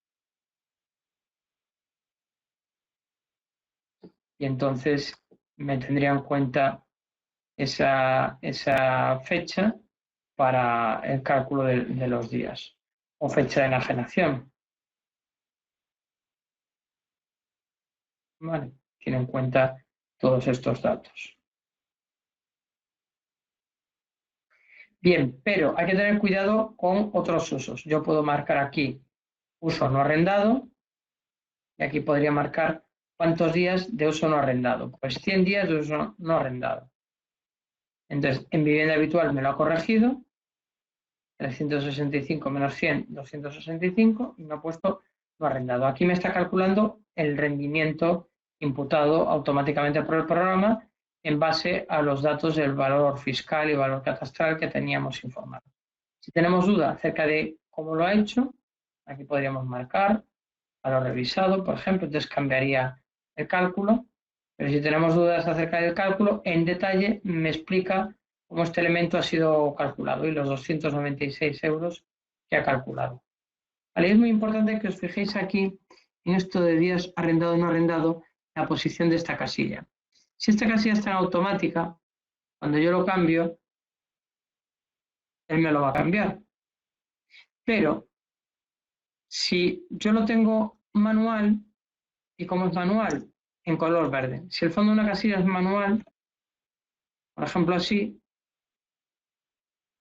Y entonces me tendría en cuenta esa fecha para el cálculo de los días o fecha de enajenación. ¿Vale? Tiene en cuenta todos estos datos. Bien, pero hay que tener cuidado con otros usos. Yo puedo marcar aquí uso no arrendado y aquí podría marcar cuántos días de uso no arrendado. Pues 100 días de uso no arrendado. Entonces, en vivienda habitual me lo ha corregido, 365 menos 100, 265, y me ha puesto no arrendado. Aquí me está calculando el rendimiento imputado automáticamente por el programa en base a los datos del valor fiscal y valor catastral que teníamos informado. Si tenemos duda acerca de cómo lo ha hecho, aquí podríamos marcar valor revisado, por ejemplo, entonces cambiaría el cálculo, pero si tenemos dudas acerca del cálculo, en detalle me explica cómo este elemento ha sido calculado y los 296 euros que ha calculado. Vale, es muy importante que os fijéis aquí en esto de días arrendado o no arrendado, la posición de esta casilla. Si esta casilla está en automática, cuando yo lo cambio, él me lo va a cambiar. Pero si yo lo tengo manual, y como es manual, en color verde. Si el fondo de una casilla es manual, por ejemplo así,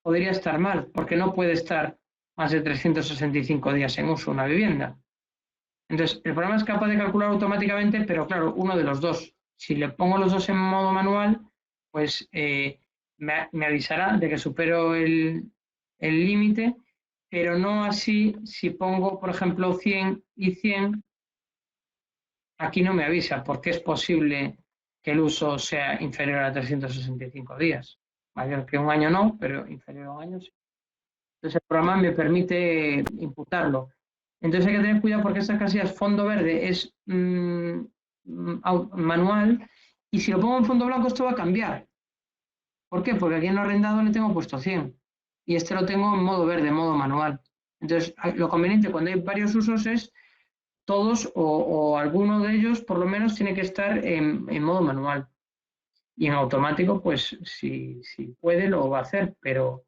podría estar mal, porque no puede estar más de 365 días en uso una vivienda. Entonces, el programa es capaz de calcular automáticamente, pero claro, uno de los dos. Si le pongo los dos en modo manual, pues me avisará de que supero el límite, pero no así si pongo, por ejemplo, 100 y 100, aquí no me avisa porque es posible que el uso sea inferior a 365 días. Mayor que un año no, pero inferior a un año sí. Entonces el programa me permite imputarlo. Entonces hay que tener cuidado porque esta casilla es fondo verde, es manual, y si lo pongo en fondo blanco esto va a cambiar. ¿Por qué? Porque aquí en lo arrendado le tengo puesto 100 y este lo tengo en modo verde, en modo manual. Entonces lo conveniente cuando hay varios usos es todos o alguno de ellos por lo menos tiene que estar en modo manual. Y en automático, pues si puede lo va a hacer, pero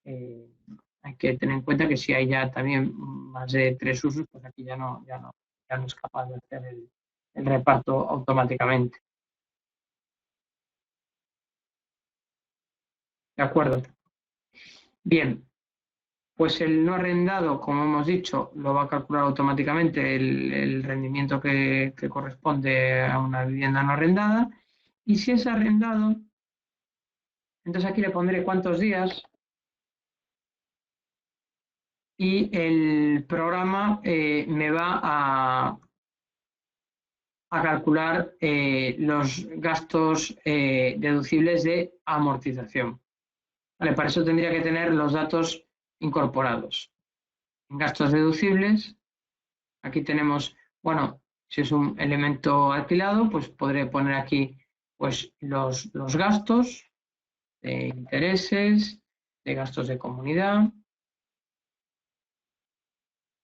hay que tener en cuenta que si hay ya también más de 3 usos, pues aquí ya no es capaz de hacer el reparto automáticamente. ¿De acuerdo? Bien, pues el no arrendado, como hemos dicho, lo va a calcular automáticamente el rendimiento que corresponde a una vivienda no arrendada. Y si es arrendado, entonces aquí le pondré cuántos días y el programa me va a calcular los gastos deducibles de amortización. Vale, para eso tendría que tener los datos incorporados. En gastos deducibles, aquí tenemos, bueno, si es un elemento alquilado, pues podré poner aquí pues, los gastos de intereses, de gastos de comunidad.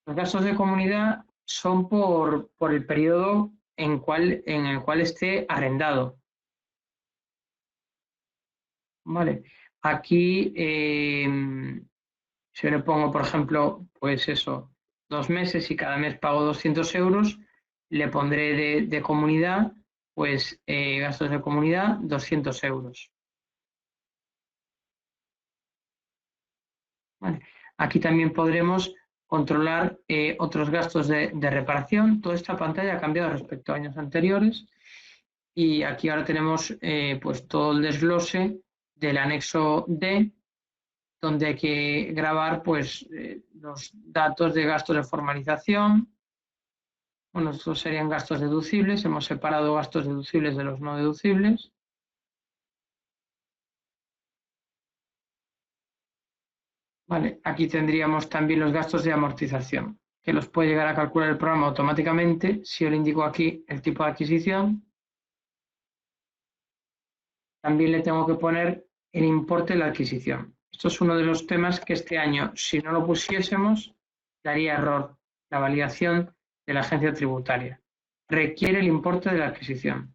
Los gastos de comunidad son por el periodo en el cual esté arrendado. Vale. Aquí, si yo le pongo, por ejemplo, pues eso, 2 meses y cada mes pago 200 euros, le pondré de comunidad, pues gastos de comunidad, 200 euros. Vale. Aquí también podremos controlar otros gastos de reparación. Toda esta pantalla ha cambiado respecto a años anteriores y aquí ahora tenemos pues todo el desglose del anexo D, donde hay que grabar pues los datos de gastos de formalización. Bueno, estos serían gastos deducibles. Hemos separado gastos deducibles de los no deducibles. Vale, aquí tendríamos también los gastos de amortización, que los puede llegar a calcular el programa automáticamente si yo le indico aquí el tipo de adquisición. También le tengo que poner el importe de la adquisición. Esto es uno de los temas que este año, si no lo pusiésemos, daría error la validación de la agencia tributaria. Requiere el importe de la adquisición.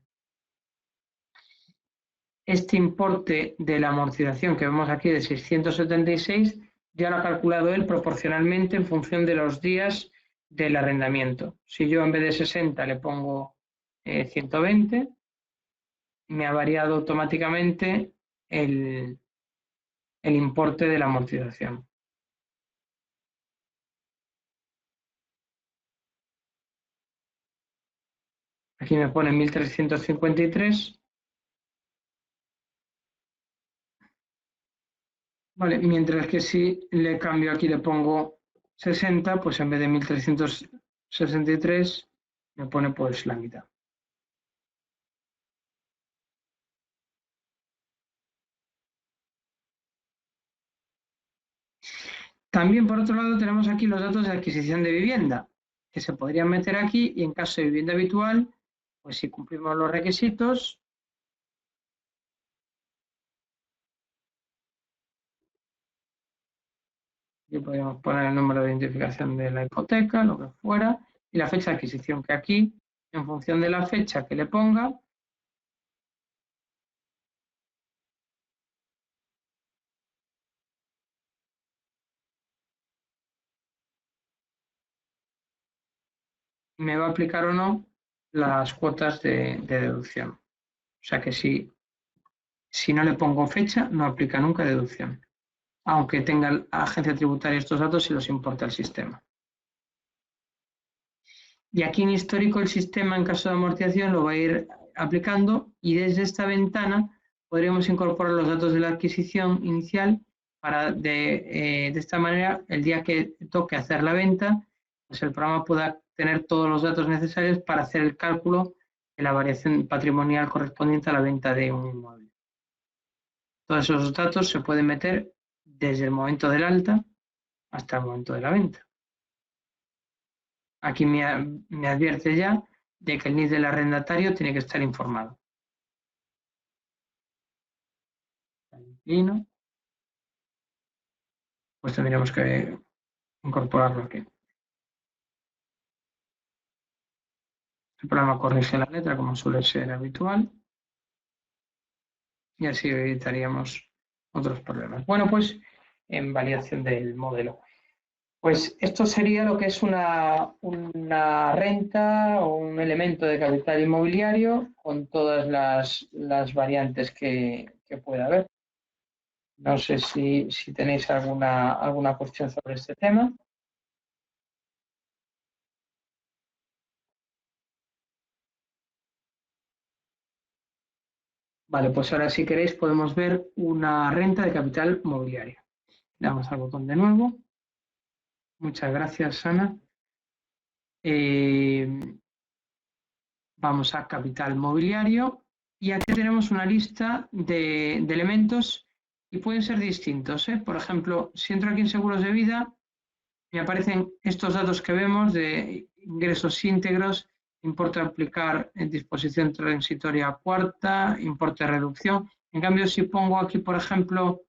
Este importe de la amortización que vemos aquí de 676 ya lo ha calculado él proporcionalmente en función de los días del arrendamiento. Si yo en vez de 60 le pongo 120, me ha variado automáticamente el importe de la amortización. Aquí me pone 1.353. Vale, mientras que si le cambio aquí, le pongo 60, pues en vez de 1.363 me pone pues la mitad. También, por otro lado, tenemos aquí los datos de adquisición de vivienda, que se podrían meter aquí y en caso de vivienda habitual, pues si cumplimos los requisitos, aquí podríamos poner el número de identificación de la hipoteca, lo que fuera, y la fecha de adquisición, que aquí, en función de la fecha que le ponga, me va a aplicar o no las cuotas de deducción. O sea que si no le pongo fecha, no aplica nunca deducción, aunque tenga la agencia tributaria estos datos y los importa el sistema. Y aquí en histórico el sistema en caso de amortización lo va a ir aplicando y desde esta ventana podremos incorporar los datos de la adquisición inicial para de esta manera el día que toque hacer la venta, pues el programa pueda tener todos los datos necesarios para hacer el cálculo de la variación patrimonial correspondiente a la venta de un inmueble. Todos esos datos se pueden meter desde el momento del alta hasta el momento de la venta. Aquí me advierte ya de que el NIF del arrendatario tiene que estar informado. Pues tendríamos que incorporarlo aquí. El programa corrige la letra como suele ser habitual y así evitaríamos otros problemas. Bueno, pues en validación del modelo. Pues esto sería lo que es una renta o un elemento de capital inmobiliario con todas las variantes que pueda haber. No sé si tenéis alguna cuestión sobre este tema. Vale, pues ahora si queréis podemos ver una renta de capital mobiliario. Le damos al botón de nuevo. Muchas gracias, Ana. Vamos a capital mobiliario y aquí tenemos una lista de elementos y pueden ser distintos, ¿eh? Por ejemplo, si entro aquí en seguros de vida, me aparecen estos datos que vemos de ingresos íntegros, importe a aplicar en disposición transitoria cuarta, importe de reducción. En cambio, si pongo aquí, por ejemplo,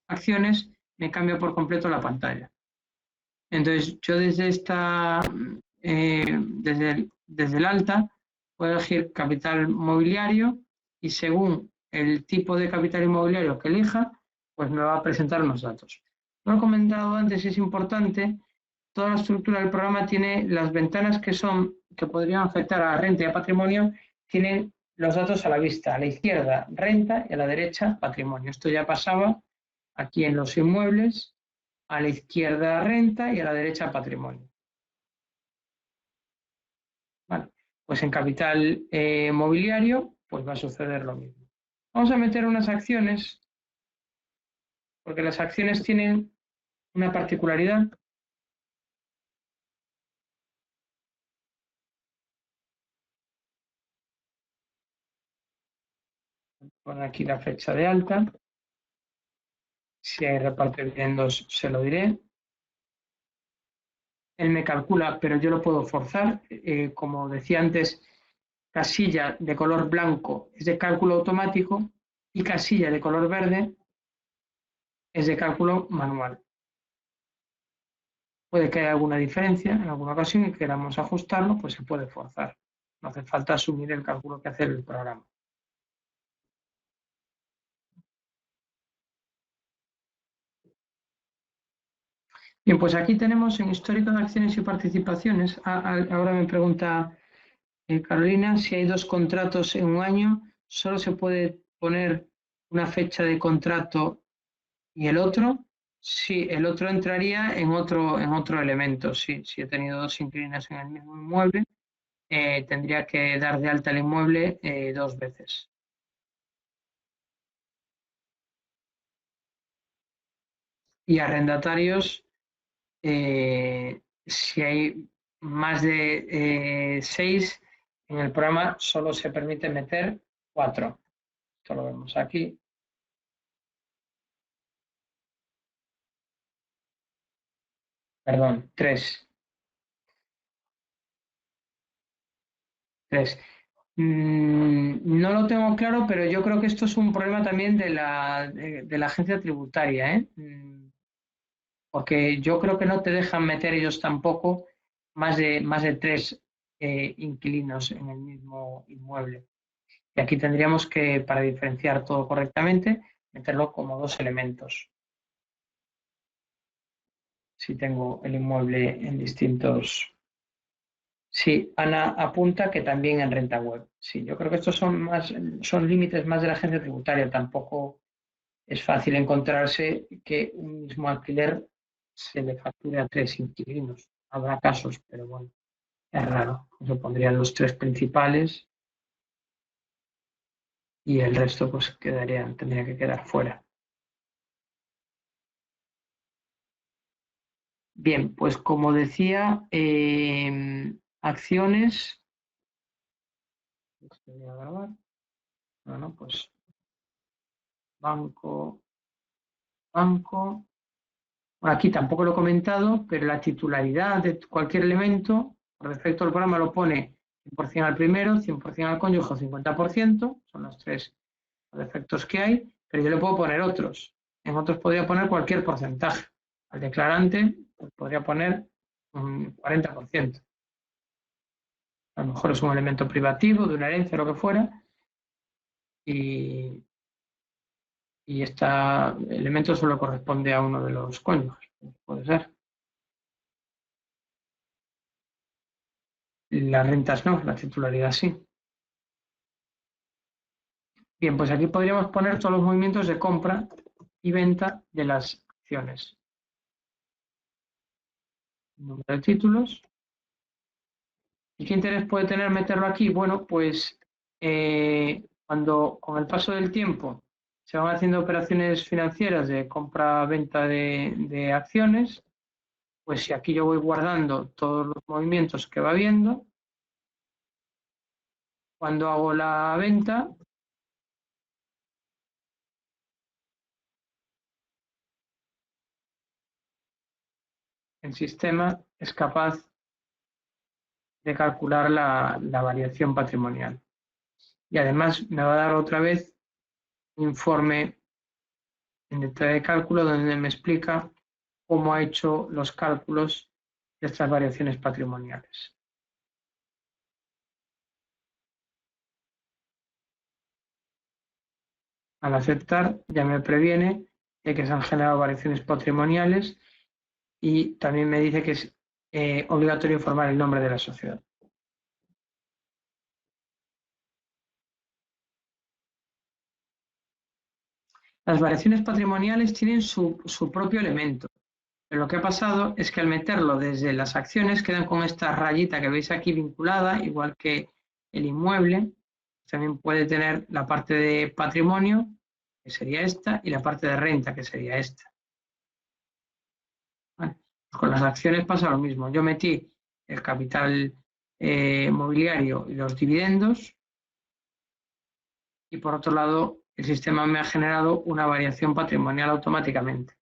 acciones, me cambia por completo la pantalla. Entonces, yo desde el alta, puedo elegir capital mobiliario y según el tipo de capital inmobiliario que elija, pues me va a presentar unos datos. Lo he comentado antes, es importante, toda la estructura del programa tiene las ventanas que podrían afectar a la renta y a patrimonio, tienen los datos a la vista, a la izquierda renta y a la derecha patrimonio. Esto ya pasaba aquí en los inmuebles, a la izquierda renta y a la derecha patrimonio. Vale, pues en capital mobiliario pues va a suceder lo mismo. Vamos a meter unas acciones, porque las acciones tienen una particularidad. Pon aquí la fecha de alta. Si hay reparto de dividendos se lo diré. Él me calcula, pero yo lo puedo forzar. Como decía antes, casilla de color blanco es de cálculo automático y casilla de color verde es de cálculo manual. Puede que haya alguna diferencia en alguna ocasión y queramos ajustarlo, pues se puede forzar. No hace falta asumir el cálculo que hace el programa. Bien, pues aquí tenemos en histórico de acciones y participaciones. Ahora me pregunta Carolina, si hay dos contratos en un año, ¿solo se puede poner una fecha de contrato y el otro? Sí, el otro entraría en otro elemento. Sí, si he tenido dos inquilinos en el mismo inmueble, tendría que dar de alta el inmueble dos veces. Y arrendatarios, si hay más de 6, en el programa solo se permite meter 4. Esto lo vemos aquí. Perdón, 3. 3. No lo tengo claro, pero yo creo que esto es un problema también de la agencia tributaria, ¿eh? Porque yo creo que no te dejan meter ellos tampoco más de 3 inquilinos en el mismo inmueble. Y aquí tendríamos que, para diferenciar todo correctamente, meterlo como dos elementos. Si tengo el inmueble en distintos. Sí, Ana apunta que también en renta web. Sí, yo creo que estos son límites más de la agencia tributaria. Tampoco es fácil encontrarse que un mismo alquiler se le facture a 3 inquilinos. Habrá casos, pero bueno, es raro. Se pondrían los 3 principales y el resto pues tendría que quedar fuera. Bien, pues como decía, acciones. Voy a grabar. Bueno, pues banco. Bueno, aquí tampoco lo he comentado, pero la titularidad de cualquier elemento, por defecto el programa lo pone 100% al primero, 100% al cónyuge o 50%, son los 3 defectos que hay, pero yo le puedo poner otros. En otros podría poner cualquier porcentaje. Al declarante pues, podría poner un 40%. A lo mejor es un elemento privativo, de una herencia, lo que fuera, y este elemento solo corresponde a uno de los cónyuges. Puede ser. Las rentas no, la titularidad sí. Bien, pues aquí podríamos poner todos los movimientos de compra y venta de las acciones. Número de títulos. ¿Y qué interés puede tener meterlo aquí? Bueno, pues cuando con el paso del tiempo se van haciendo operaciones financieras de compra-venta de acciones, pues si aquí yo voy guardando todos los movimientos que va habiendo, cuando hago la venta, el sistema es capaz de calcular la variación patrimonial. Y además me va a dar otra vez un informe en detalle de cálculo donde me explica cómo ha hecho los cálculos de estas variaciones patrimoniales. Al aceptar ya me previene de que se han generado variaciones patrimoniales y también me dice que es obligatorio informar el nombre de la sociedad. Las variaciones patrimoniales tienen su propio elemento, pero lo que ha pasado es que al meterlo desde las acciones quedan con esta rayita que veis aquí vinculada, igual que el inmueble. También puede tener la parte de patrimonio, que sería esta, y la parte de renta, que sería esta. Vale. Con las acciones pasa lo mismo. Yo metí el capital mobiliario y los dividendos, y por otro lado, el sistema me ha generado una variación patrimonial automáticamente.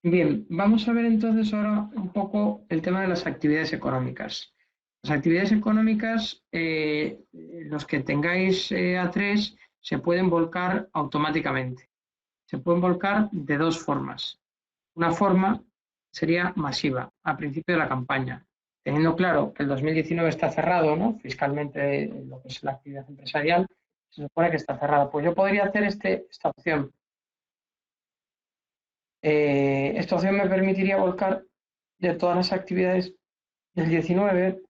Bien, vamos a ver entonces ahora un poco el tema de las actividades económicas. Las actividades económicas, los que tengáis A3, se pueden volcar automáticamente. Se pueden volcar de dos formas. Una forma sería masiva, a principio de la campaña, teniendo claro que el 2019 está cerrado, ¿no? Fiscalmente, lo que es la actividad empresarial, se supone que está cerrada. Pues yo podría hacer esta opción. Esta opción me permitiría volcar de todas las actividades del 19,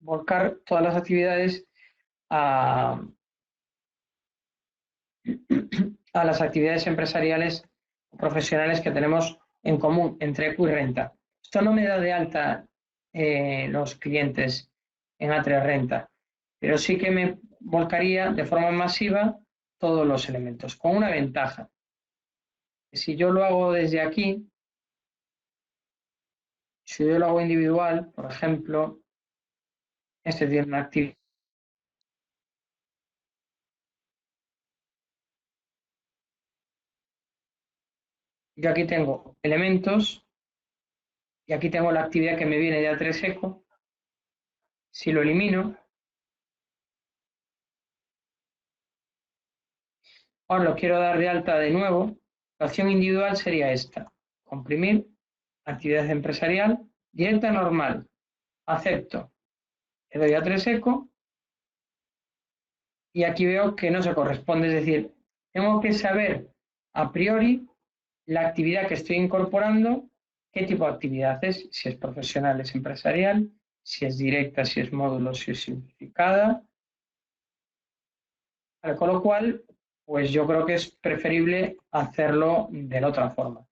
volcar todas las actividades a, a las actividades empresariales o profesionales que tenemos en común entre eco y renta. Esto no me da de alta los clientes en A3 Renta, pero sí que me volcaría de forma masiva todos los elementos, con una ventaja. Si yo lo hago desde aquí, si yo lo hago individual, por ejemplo, este tiene una actividad. Yo aquí tengo elementos y aquí tengo la actividad que me viene de A3 Eco. Si lo elimino, ahora lo quiero dar de alta de nuevo. La opción individual sería esta: comprimir, actividad empresarial, directa normal, acepto, le doy A3 Eco y aquí veo que no se corresponde, es decir, tengo que saber a priori la actividad que estoy incorporando, qué tipo de actividad es, si es profesional, es empresarial, si es directa, si es módulo, si es simplificada. Con lo cual, pues yo creo que es preferible hacerlo de la otra forma.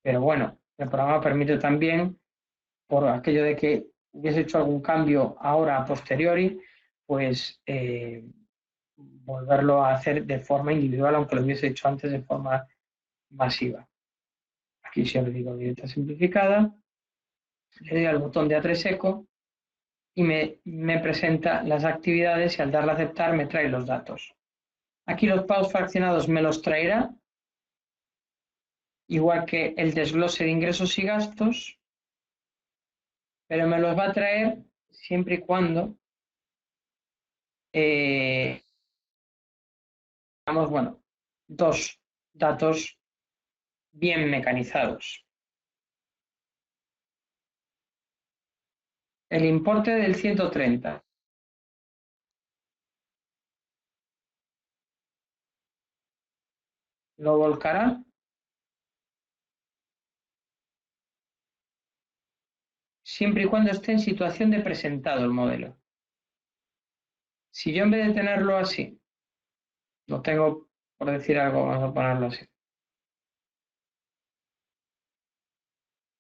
Pero bueno, el programa permite también, por aquello de que hubiese hecho algún cambio ahora a posteriori, pues volverlo a hacer de forma individual, aunque lo hubiese hecho antes de forma masiva. Aquí si le digo directa simplificada, le doy al botón de A3 Eco y me presenta las actividades y al darle a aceptar me trae los datos. Aquí los pagos fraccionados me los traerá, igual que el desglose de ingresos y gastos, pero me los va a traer siempre y cuando tengamos, bueno, dos datos bien mecanizados. El importe del 130. Lo volcará siempre y cuando esté en situación de presentado el modelo. Si yo en vez de tenerlo así, lo tengo, por decir algo, vamos a ponerlo así.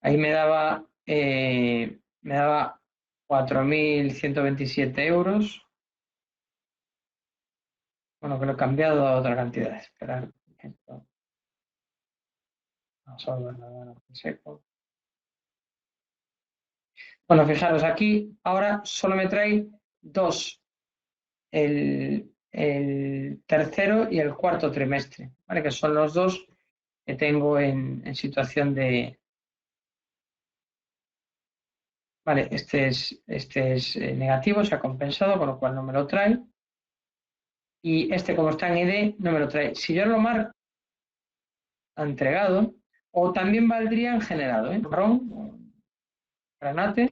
Ahí me daba 4.127 euros. Bueno, que lo he cambiado a otra cantidad. Esperar. Vamos a volver a dar a seco. Bueno, fijaros, aquí ahora solo me trae dos, el tercero y el cuarto trimestre, ¿vale? Que son los dos que tengo en situación de... Vale, este es negativo, se ha compensado, con lo cual no me lo trae. Y este, como está en ID, no me lo trae. Si yo lo marco entregado, o también valdría en generado, ¿eh? Marrón, granate.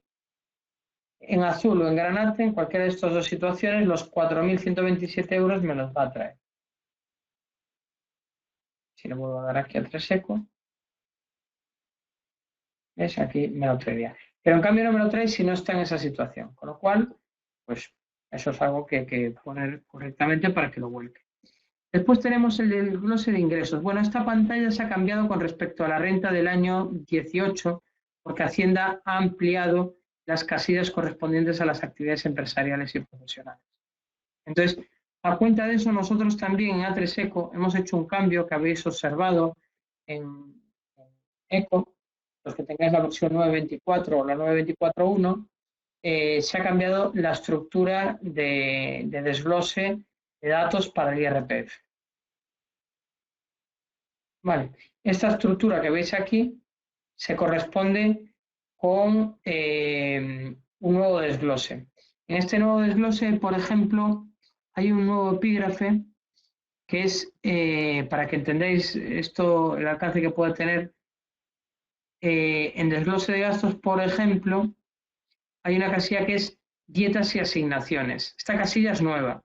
En azul o en granate, en cualquiera de estas dos situaciones, los 4.127 euros me los va a traer. Si le vuelvo a dar aquí al 3 seco, ¿ves? Aquí me lo traería. Pero en cambio no me lo trae si no está en esa situación. Con lo cual, pues eso es algo que hay que poner correctamente para que lo vuelque. Después tenemos el desglose de ingresos. Bueno, esta pantalla se ha cambiado con respecto a la renta del año 18, porque Hacienda ha ampliado las casillas correspondientes a las actividades empresariales y profesionales. Entonces, a cuenta de eso, nosotros también en A3ECO hemos hecho un cambio que habéis observado en ECO, los que tengáis la versión 9.24 o la 9.24.1, se ha cambiado la estructura de desglose de datos para el IRPF. Vale, esta estructura que veis aquí se corresponde con un nuevo desglose. En este nuevo desglose, por ejemplo, hay un nuevo epígrafe que es, para que entendáis esto, el alcance que puede tener, en desglose de gastos, por ejemplo, hay una casilla que es dietas y asignaciones. Esta casilla es nueva.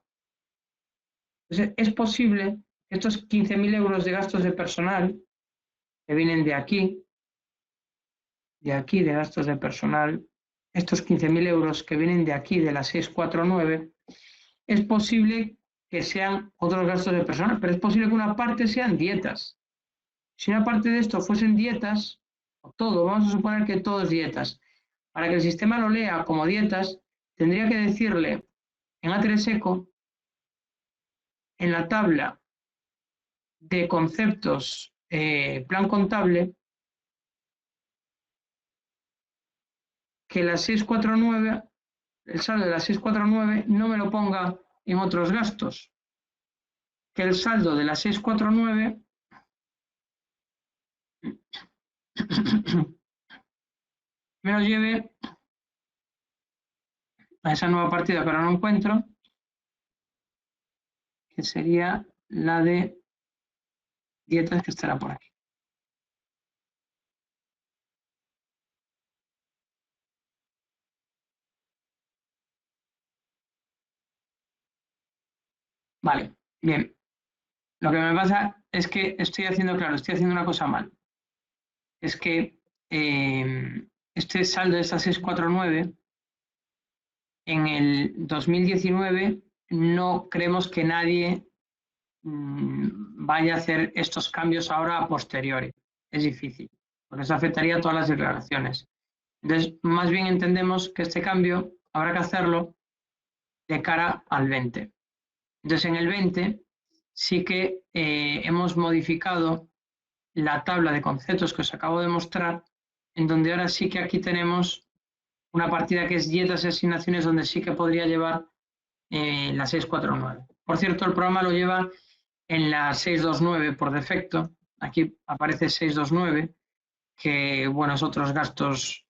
Entonces, es posible que estos 15.000 euros de gastos de personal que vienen de aquí, de gastos de personal, estos 15.000 euros que vienen de aquí, de la 649, es posible que sean otros gastos de personal, pero es posible que una parte sean dietas. Si una parte de esto fuesen dietas, o todo, vamos a suponer que todo es dietas, para que el sistema lo lea como dietas, tendría que decirle en A3ECO, en la tabla de conceptos plan contable, que la 649, el saldo de la 649 no me lo ponga en otros gastos, que el saldo de la 649 me lo lleve a esa nueva partida que ahora no encuentro, que sería la de dietas, que estará por aquí. Vale, bien. Lo que me pasa es que estoy haciendo una cosa mal. Es que este saldo de esta 649 en el 2019 no creemos que nadie vaya a hacer estos cambios ahora a posteriori. Es difícil, porque eso afectaría a todas las declaraciones. Entonces, más bien entendemos que este cambio habrá que hacerlo de cara al 20. Entonces, en el 20 sí que hemos modificado la tabla de conceptos que os acabo de mostrar, en donde ahora sí que aquí tenemos una partida que es dietas y asignaciones, donde sí que podría llevar la 649. Por cierto, el programa lo lleva en la 629 por defecto. Aquí aparece 629, que bueno, es otros gastos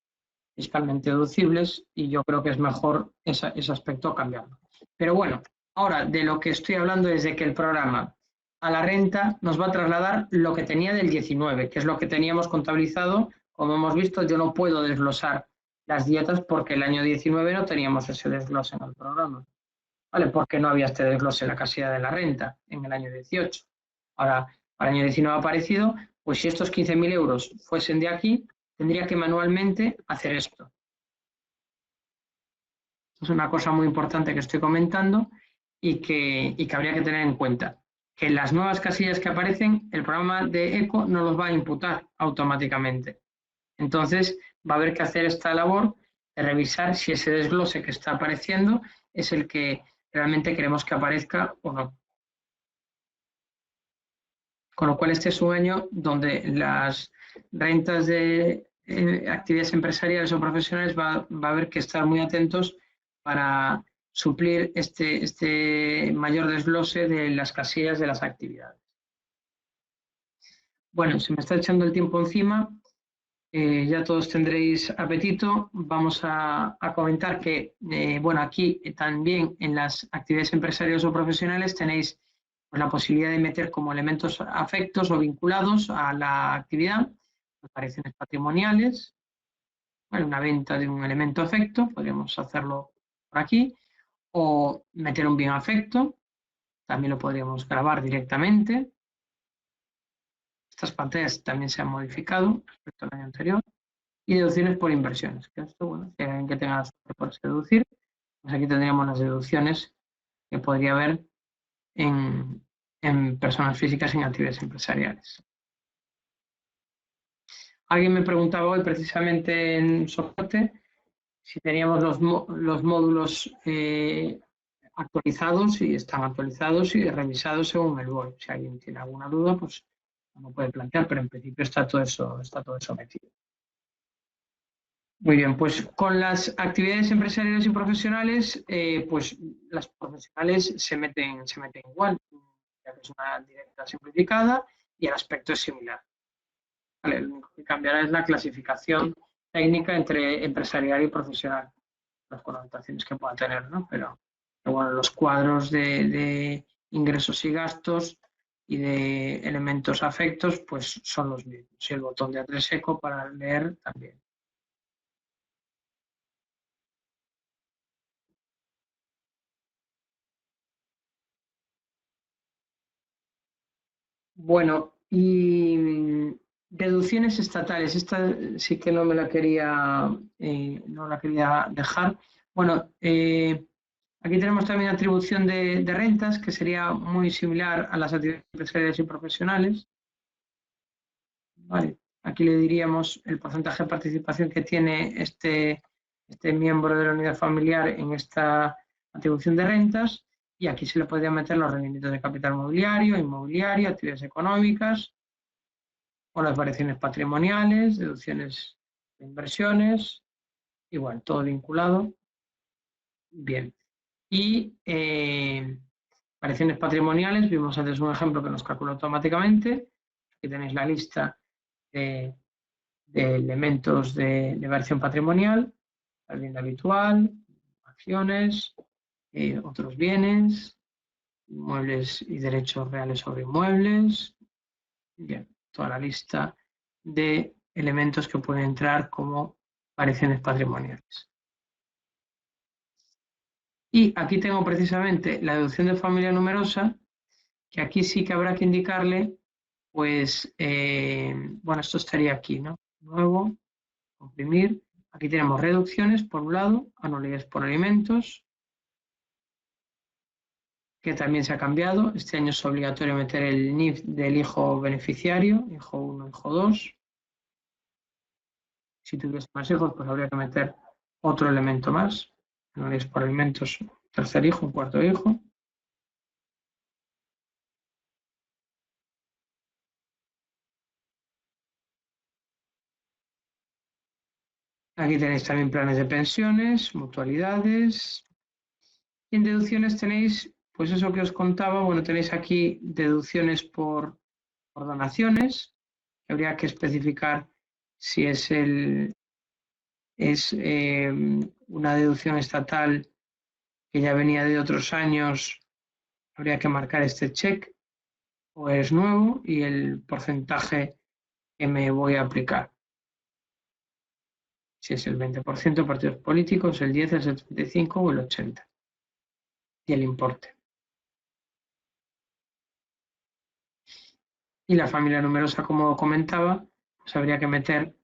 fiscalmente deducibles, y yo creo que es mejor ese aspecto cambiarlo. Pero bueno, ahora de lo que estoy hablando es de que el programa a la renta nos va a trasladar lo que tenía del 19, que es lo que teníamos contabilizado. Como hemos visto, yo no puedo desglosar las dietas porque el año 19 no teníamos ese desglose en el programa, ¿vale? Porque no había este desglose en la casilla de la renta en el año 18. Ahora, para el año 19 ha aparecido, pues si estos 15.000 euros fuesen de aquí, tendría que manualmente hacer esto. Es una cosa muy importante que estoy comentando y que habría que tener en cuenta. Que las nuevas casillas que aparecen, el programa de ECO no los va a imputar automáticamente. Entonces, va a haber que hacer esta labor de revisar si ese desglose que está apareciendo es el que realmente queremos que aparezca o no. Con lo cual, este es un año donde las rentas de actividades empresariales o profesionales va a haber que estar muy atentos para suplir este mayor desglose de las casillas de las actividades. Bueno, se me está echando el tiempo encima. Ya todos tendréis apetito. Vamos a comentar que, bueno, aquí también en las actividades empresariales o profesionales tenéis pues, la posibilidad de meter como elementos afectos o vinculados a la actividad, apariciones patrimoniales, bueno, una venta de un elemento afecto, podríamos hacerlo por aquí, o meter un bien afecto, también lo podríamos grabar directamente. Estas pantallas también se han modificado respecto al año anterior. Y deducciones por inversiones. Que esto, bueno, si hay alguien que tenga la suerte por deducir, pues aquí tendríamos las deducciones que podría haber en personas físicas en actividades empresariales. Alguien me preguntaba hoy precisamente en soporte si teníamos los módulos actualizados, y están actualizados y revisados según el BOE. Si alguien tiene alguna duda, pues no puede plantear, pero en principio está todo eso metido. Muy bien, pues con las actividades empresariales y profesionales, pues las profesionales se meten igual, ya que es una directa simplificada y el aspecto es similar. ¿Vale? Lo único que cambiará es la clasificación técnica entre empresarial y profesional, las connotaciones que pueda tener, ¿no? Pero bueno, los cuadros de ingresos y gastos y de elementos afectos, pues son los mismos. Y el botón de A3 seco para leer también. Bueno, y deducciones estatales, esta sí que no me la quería, no la quería dejar. Bueno, aquí tenemos también atribución de rentas, que sería muy similar a las actividades empresariales y profesionales. Vale, aquí le diríamos el porcentaje de participación que tiene este miembro de la unidad familiar en esta atribución de rentas. Y aquí se le podría meter los rendimientos de capital mobiliario, inmobiliario, actividades económicas, o las variaciones patrimoniales, deducciones de inversiones, igual, todo vinculado. Bien. Y variaciones patrimoniales, vimos antes un ejemplo que nos calculó automáticamente. Aquí tenéis la lista de elementos de variación patrimonial, la vivienda habitual, acciones, otros bienes, inmuebles y derechos reales sobre inmuebles. Bien, toda la lista de elementos que pueden entrar como variaciones patrimoniales. Y aquí tengo precisamente la deducción de familia numerosa, que aquí sí que habrá que indicarle, pues, bueno, esto estaría aquí, ¿no? Nuevo, comprimir. Aquí tenemos reducciones, por un lado, anualidades por alimentos, que también se ha cambiado. Este año es obligatorio meter el NIF del hijo beneficiario, hijo 1, hijo 2. Si tuviese más hijos, pues habría que meter otro elemento más. Anualidades por alimentos, tercer hijo, un cuarto hijo. Aquí tenéis también planes de pensiones, mutualidades. Y en deducciones tenéis, pues eso que os contaba, bueno, tenéis aquí deducciones por donaciones, que habría que especificar si es una deducción estatal que ya venía de otros años, habría que marcar este check, o es nuevo, y el porcentaje que me voy a aplicar. Si es el 20% partidos políticos, el 10, el 75 o el 80. Y el importe. Y la familia numerosa, como comentaba, pues habría que meter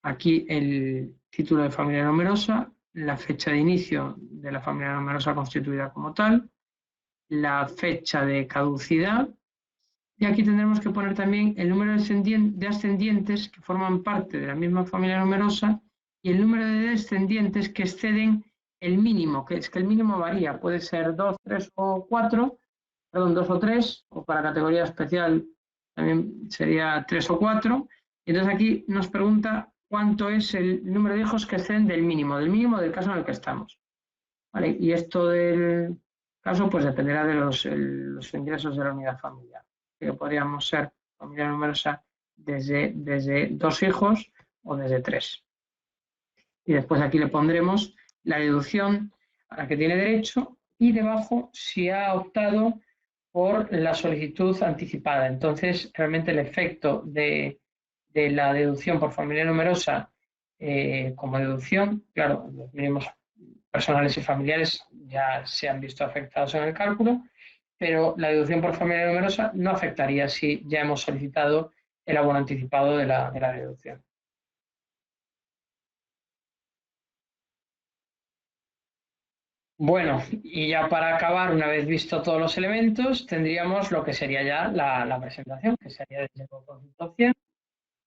aquí el título de familia numerosa, la fecha de inicio de la familia numerosa constituida como tal, la fecha de caducidad, y aquí tendremos que poner también el número de ascendientes que forman parte de la misma familia numerosa y el número de descendientes que exceden el mínimo, que es que el mínimo varía, puede ser 2, 3 o 4, perdón, 2 o 3, o para categoría especial también sería 3 o 4, Entonces aquí nos pregunta cuánto es el número de hijos que exceden del mínimo del caso en el que estamos. ¿Vale? Y esto del caso pues dependerá de los ingresos de la unidad familiar. Que podríamos ser familia numerosa desde 2 hijos o desde 3. Y después aquí le pondremos la deducción a la que tiene derecho y debajo si ha optado por la solicitud anticipada. Entonces, realmente el efecto de la deducción por familia numerosa como deducción, claro, los mínimos personales y familiares ya se han visto afectados en el cálculo, pero la deducción por familia numerosa no afectaría si ya hemos solicitado el abono anticipado de la deducción. Bueno, y ya para acabar, una vez visto todos los elementos, tendríamos lo que sería ya la presentación, que sería desde el conjunto 100.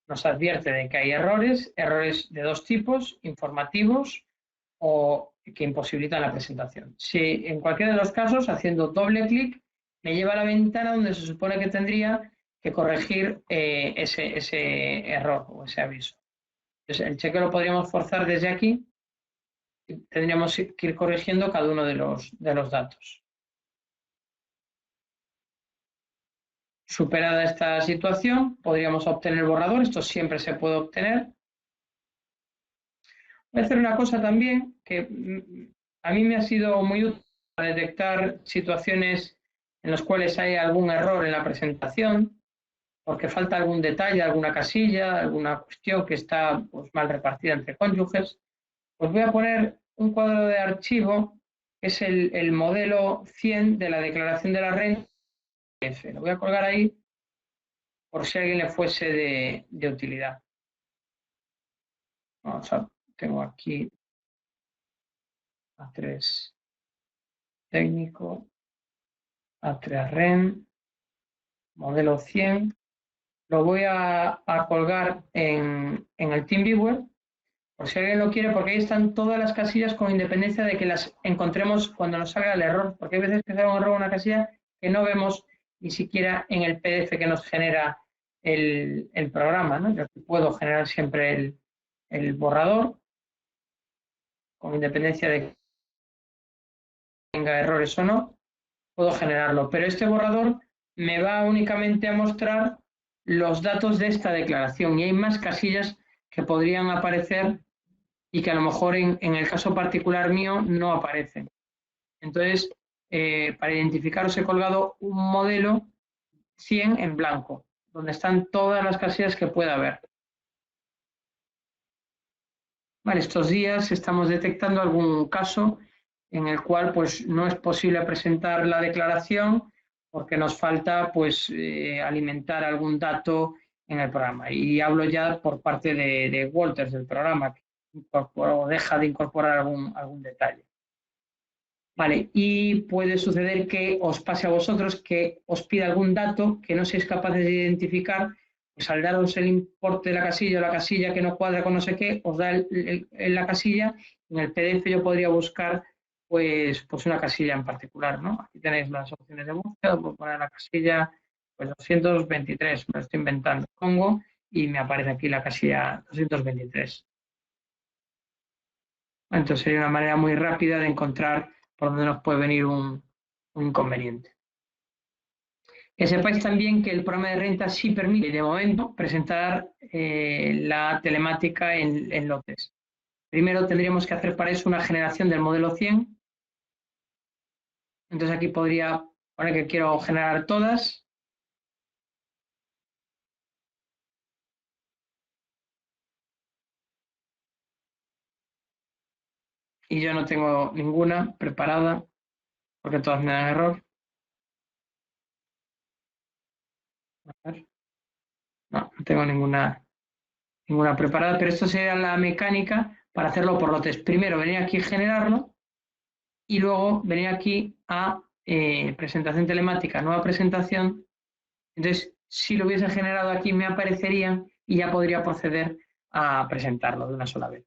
Nos advierte de que hay errores de 2 tipos, informativos o que imposibilitan la presentación. Si en cualquiera de los casos, haciendo doble clic, me lleva a la ventana donde se supone que tendría que corregir ese error o ese aviso. Entonces, el cheque lo podríamos forzar desde aquí. Tendríamos que ir corrigiendo cada uno de los datos. Superada esta situación, podríamos obtener el borrador. Esto siempre se puede obtener. Voy a hacer una cosa también que a mí me ha sido muy útil para detectar situaciones en las cuales hay algún error en la presentación, porque falta algún detalle, alguna casilla, alguna cuestión que está pues, mal repartida entre cónyuges. Pues voy a poner un cuadro de archivo, que es el modelo 100 de la declaración de la renta. Lo voy a colgar ahí por si a alguien le fuese de utilidad. Vamos a, tengo aquí A3 técnico, A3 REN, modelo 100. Lo voy a colgar en el TeamViewer, por si alguien lo quiere, porque ahí están todas las casillas con independencia de que las encontremos cuando nos salga el error, porque hay veces que sale un error en una casilla que no vemos ni siquiera en el PDF que nos genera el programa, ¿no? Yo puedo generar siempre el borrador, con independencia de que tenga errores o no, puedo generarlo. Pero este borrador me va únicamente a mostrar los datos de esta declaración y hay más casillas que podrían aparecer y que a lo mejor en el caso particular mío no aparecen. Entonces, para identificar os he colgado un modelo 100 en blanco, donde están todas las casillas que pueda haber. Vale, estos días estamos detectando algún caso en el cual pues, no es posible presentar la declaración porque nos falta pues, alimentar algún dato en el programa. Y hablo ya por parte de Walters del programa, que incorpora o deja de incorporar algún detalle. Vale, y puede suceder que os pase a vosotros que os pida algún dato que no seáis capaces de identificar, pues al daros el importe de la casilla o la casilla que no cuadra con no sé qué, os da la casilla. En el PDF yo podría buscar pues una casilla en particular, ¿no? Aquí tenéis las opciones de búsqueda, puedo poner la casilla pues 223, me lo estoy inventando, pongo y me aparece aquí la casilla 223. Entonces sería una manera muy rápida de encontrar por donde nos puede venir un inconveniente. Que sepáis también que el programa de renta sí permite, de momento, presentar la telemática en lotes. Primero tendríamos que hacer para eso una generación del modelo 100. Entonces aquí podría poner que quiero generar todas. Y yo no tengo ninguna preparada porque todas me dan error. A ver. No tengo ninguna preparada, pero esto sería la mecánica para hacerlo por lotes. Primero venir aquí a generarlo y luego venir aquí a presentación telemática, nueva presentación. Entonces, si lo hubiese generado aquí me aparecerían y ya podría proceder a presentarlo de una sola vez.